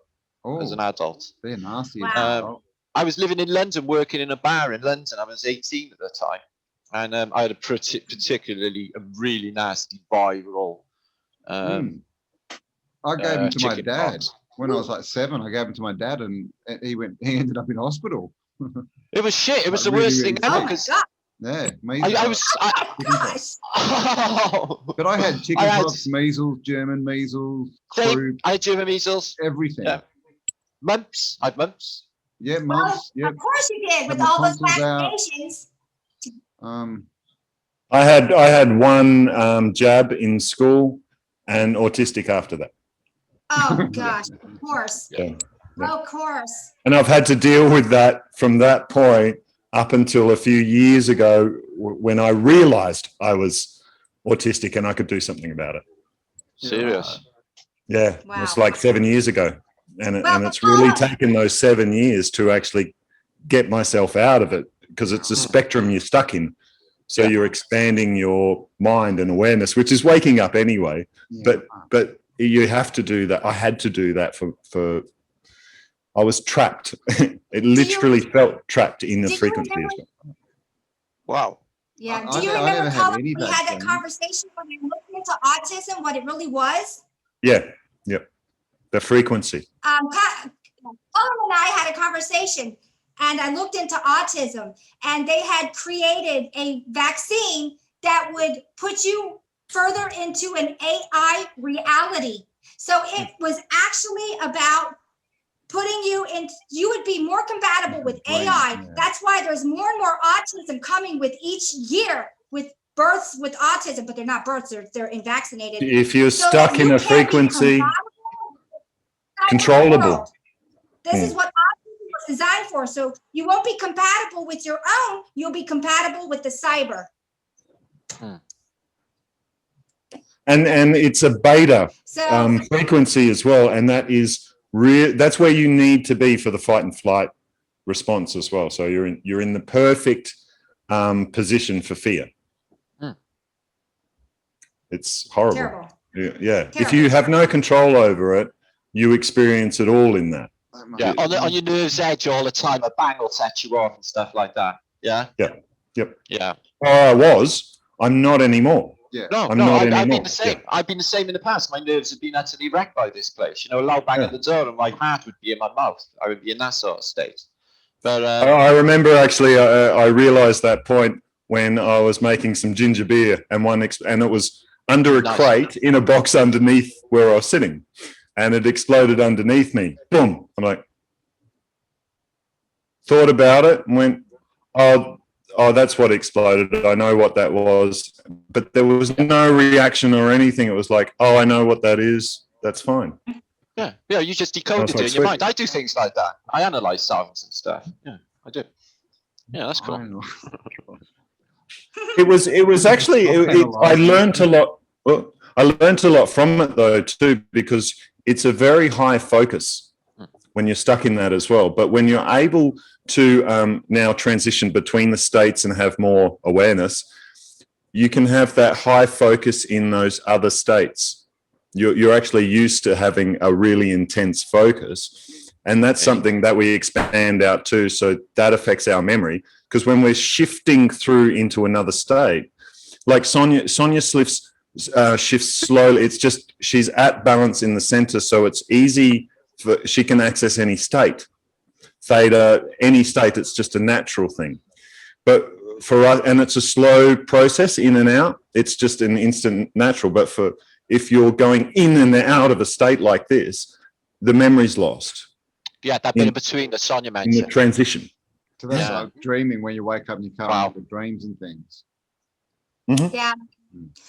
As an adult. They're nasty. Wow. I was living in London, working in a bar in London. I was 18 at the time. And I had a really nasty viral. I gave him to my dad. Pox. When I was like 7, I gave him to my dad, and he ended up in hospital. It was shit. It was the worst thing ever. Because but I had chicken pox, measles, German measles, croup, I had German measles, everything. Yeah. Mumps. I had mumps. Yeah, mumps. Well, of course you did with all those vaccinations. I had one jab in school and autistic after that. Oh gosh, of course. Yeah. Of course. And I've had to deal with that from that point up until a few years ago when I realized I was autistic and I could do something about it. Serious? Yeah, Wow. it's like 7 years ago. And it's really taken those 7 years to actually get myself out of it, because it's a spectrum you're stuck in. So you're expanding your mind and awareness, which is waking up anyway. Yeah. But you have to do that. I had to do that for I was trapped. It literally felt trapped in the frequency as well. Wow. Yeah. Do you remember, Colin, we had that conversation when we looked into autism, what it really was? Yeah. Yep. The frequency. Colin and I had a conversation, and I looked into autism, and they had created a vaccine that would put you further into an AI reality. So it was actually about putting you in, you would be more compatible with AI. Yeah. That's why there's more and more autism coming with each year with births with autism, but they're not births, they're vaccinated. If you're So stuck that in you a can be frequency, compatible with the controllable. world. This is what autism was designed for. So you won't be compatible with your own, you'll be compatible with the cyber. And it's a beta So frequency as well, and that is that's where you need to be for the fight and flight response as well. So you're in the perfect position for fear. It's horrible. terrible. Yeah. If you have no control over it, you experience it all in that. Yeah, on your nerves edge all the time, a bang will set you off and stuff like that. Yeah. Yep. Yeah. Oh, I was. I'm not anymore. Yeah. No, I'm no, not I've anymore. been the same. Yeah. I've been the same in the past. My nerves have been utterly wrecked by this place. You know, a loud bang at the door and my heart would be in my mouth. I would be in that sort of state. But I remember actually, I realized that point when I was making some ginger beer and and it was under a Nice. crate in a box underneath where I was sitting, and it exploded underneath me. Boom. I'm like, thought about it and went, oh, that's what exploded. I know what that was. But there was no reaction or anything. It was like, oh, I know what that is. That's fine. yeah, you just decoded like it in your sweet. mind. I do things like that. I analyze sounds and stuff. Yeah, I do. Yeah, that's cool. It was actually, I learned a lot. Well, I learned a lot from it though too, because it's a very high focus when you're stuck in that as well. But when you're able to now transition between the states and have more awareness, you can have that high focus in those other states. You're actually used to having a really intense focus, and that's something that we expand out to. So that affects our memory, because when we're shifting through into another state, like Sonja shifts slowly. It's just she's at balance in the center, so it's easy for she can access any state. Theta, any state, it's just a natural thing. But for us, and it's a slow process in and out, it's just an instant natural. But if you're going in and out of a state like this, the memory's lost. Yeah, that bit in between that Sonja In the mentioned. transition. So that's Yeah. like dreaming when you wake up and you can't Wow. remember dreams and things. Yeah,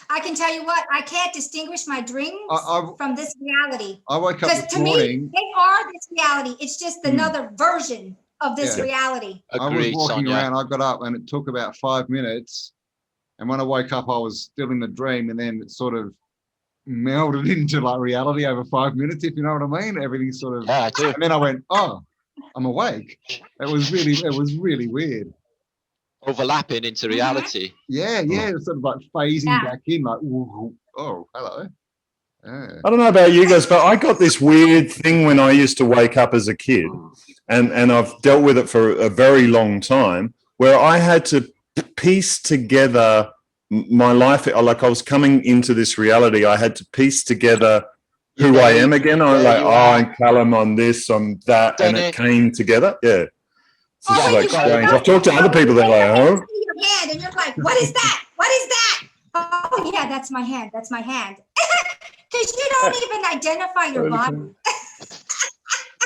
I can tell you what, I can't distinguish my dreams from this reality. I woke up Because this to me, morning. they are this reality. It's just another version of this Yeah. reality. I was Agreed, walking Sonja. around. I got up and it took about 5 minutes. And when I woke up, I was still in the dream, and then it sort of melded into like reality over 5 minutes, if you know what I mean. Everything sort of. Yeah, I do. And then I went, oh, I'm awake. It was really weird. Overlapping into reality. Yeah, it was sort of like phasing Yeah. back in, like, ooh, oh, hello. Yeah. I don't know about you guys, but I got this weird thing when I used to wake up as a kid, and I've dealt with it for a very long time, where I had to piece together my life. Like I was coming into this reality, I had to piece together who I am again. I was like, I'm Callum on this, I'm that, and it came together. Yeah. It's just like strange. I've talked to other people, they're like, oh. Your hand, and you're like, what is that? What is that? Oh yeah, that's my hand. That's my hand. Because you don't even identify your body.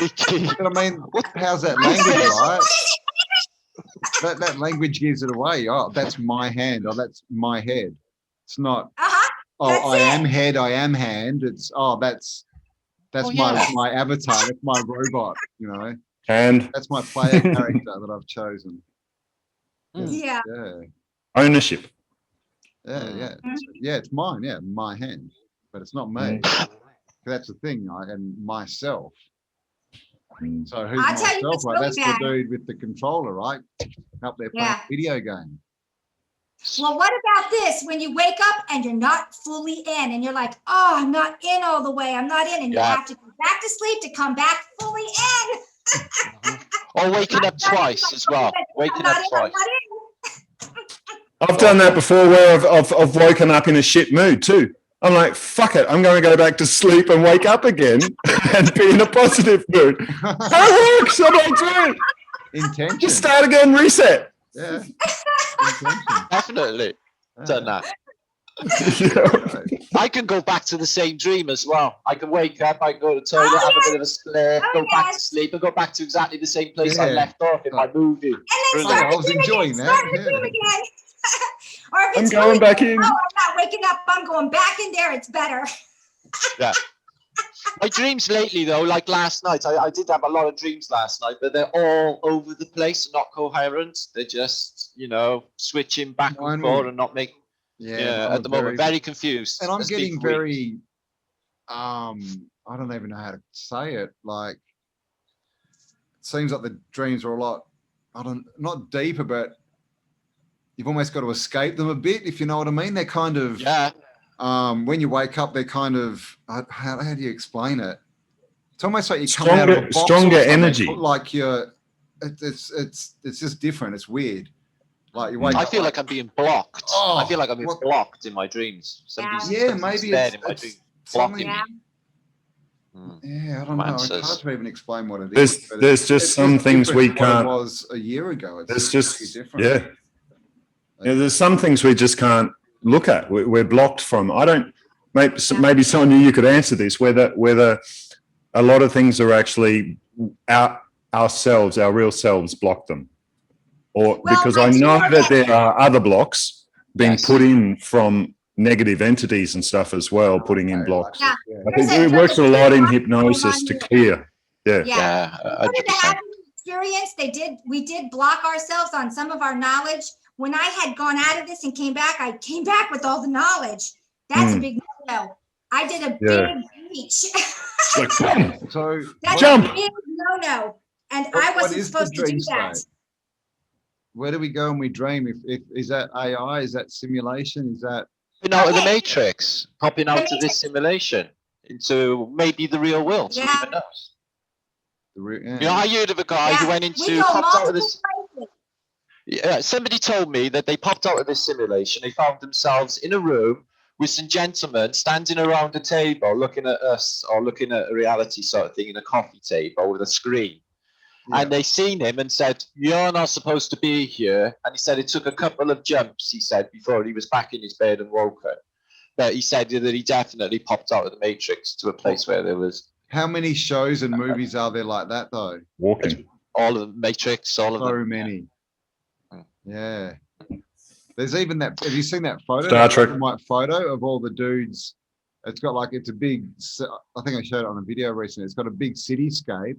But I mean, how's that language, right? That language gives it away. Oh, that's my hand. Oh, that's my head. It's not. Oh, That's I it. am head. I am hand. It's that's my avatar. That's my robot. You know, And that's my player character that I've chosen. Yeah. Yeah, ownership. yeah. It's mine. Yeah, my hand, but it's not me. That's the thing. And myself. So who's I'll tell you myself? what's Right, really that's bad. the dude with the controller, right? Up there playing Yeah. a video game. Well, what about this? When you wake up and you're not fully in, and you're like, oh, I'm not in all the way. I'm not in. And you have to go back to sleep to come back fully in. Or waking up twice as well. Waking up twice. I've done that before, where I've woken up in a shit mood too. I'm like, fuck it, I'm going to go back to sleep and wake up again and be in a positive mood. That works. I'm like, dude, Intention. Just start again, reset. Yeah. Intention. Definitely done that. Yeah. I can go back to the same dream as well. I can wake up, I can go to the toilet, have a bit of a split, go back to sleep, and go back to exactly the same place I Yeah. left off in my movie. And then Brilliant. I was enjoying that. Start the dream again. Or if I'm it's going really back bad, in. "Oh, I'm not waking up. I'm going back in there. It's better." Yeah. My dreams lately, though, like last night, I did have a lot of dreams last night, but they're all over the place, not coherent. They're just, you know, switching back Mine and will- forth and not making. Yeah, I'm at the moment, very confused. And I'm It's been getting weeks. very, I don't even know how to say it. Like, it seems like the dreams are a lot, not deeper, but you've almost got to escape them a bit, if you know what I mean. They're kind of, Yeah. when you wake up, they're kind of, how do you explain it? It's almost like you come out of a box or Stronger something, energy. like it's just different. It's weird. Like you wake I up. feel like I'm being blocked. Oh, I feel like I'm being what- blocked in my dreams. Somebody's maybe dead it's, in my it's dreams, something. blocking Yeah. me. Yeah, I don't know. I Answers. can't even explain what it There's- is. but there's it's just some things different we to what can't- It was a year ago. It's There's really just, different. yeah. Yeah, there's some things we just can't look at. We're blocked from. I don't. Maybe Sonia, you could answer this. Whether a lot of things are actually ourselves, our real selves, block them, or Well, because I'm I know sure that that- there are other blocks being Yes. put in from negative entities and stuff as well, putting in blocks. Yeah. I think it works a lot in hypnosis to clear. Yeah. Yeah, What did 100%. the happy experience? We did block ourselves on some of our knowledge. When I had gone out of this and came back, I came back with all the knowledge. That's a big no-no. I did a Yeah. big breach. Like, boom. So That's Jump. a big no-no. And What- I what wasn't is the supposed to dream do that. state? Where do we go when we dream? If is that AI? Is that simulation? Is that Popping out of the Okay. matrix, popping out of this Matrix. simulation into maybe the real world. So Yeah. even knows. the real? You know, I heard of a guy Yeah, who went we into go popped out of multiple this. places. Yeah, somebody told me that they popped out of this simulation. They found themselves in a room with some gentlemen standing around a table, looking at us or looking at a reality sort of thing in a coffee table with a screen. Yeah. And they seen him and said, "You're not supposed to be here." And he said it took a couple of jumps, he said, before he was back in his bed and woke up. But he said that he definitely popped out of the matrix to a place where there was How many shows and movies are there like that though? Walking. all of the matrix, all of So them. many. Mm. Yeah. There's even that. Have you seen that photo? Star that Trek. black and white photo of all the dudes. It's got like it's a big. I think I showed it on a video recently. It's got a big cityscape,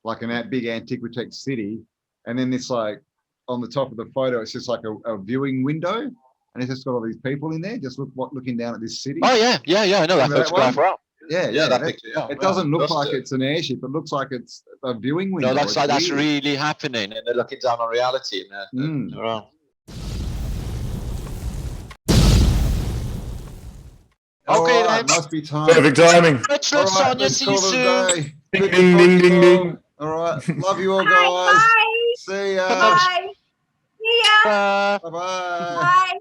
like an big Antiquitect city, and then it's like on the top of the photo, it's just like a viewing window, and it's just got all these people in there, just looking down at this city. Oh yeah, I know that Remember that photograph one? well. Yeah, That that- picture. Yeah, It well, doesn't look that's like it. it's an airship. It looks like it's a viewing window. No, looks It's like that's weird. really happening, and they're looking down on reality. And they're around. All Okay, right, then. must be time. Perfect timing. Much All love, right, Sonia. let's See call you it a soon. day. Ding, Good ding, ding, ding, podcast. ding. All right, love you all, Bye, guys. bye. See ya. Bye. See ya. Bye. Bye bye. Bye.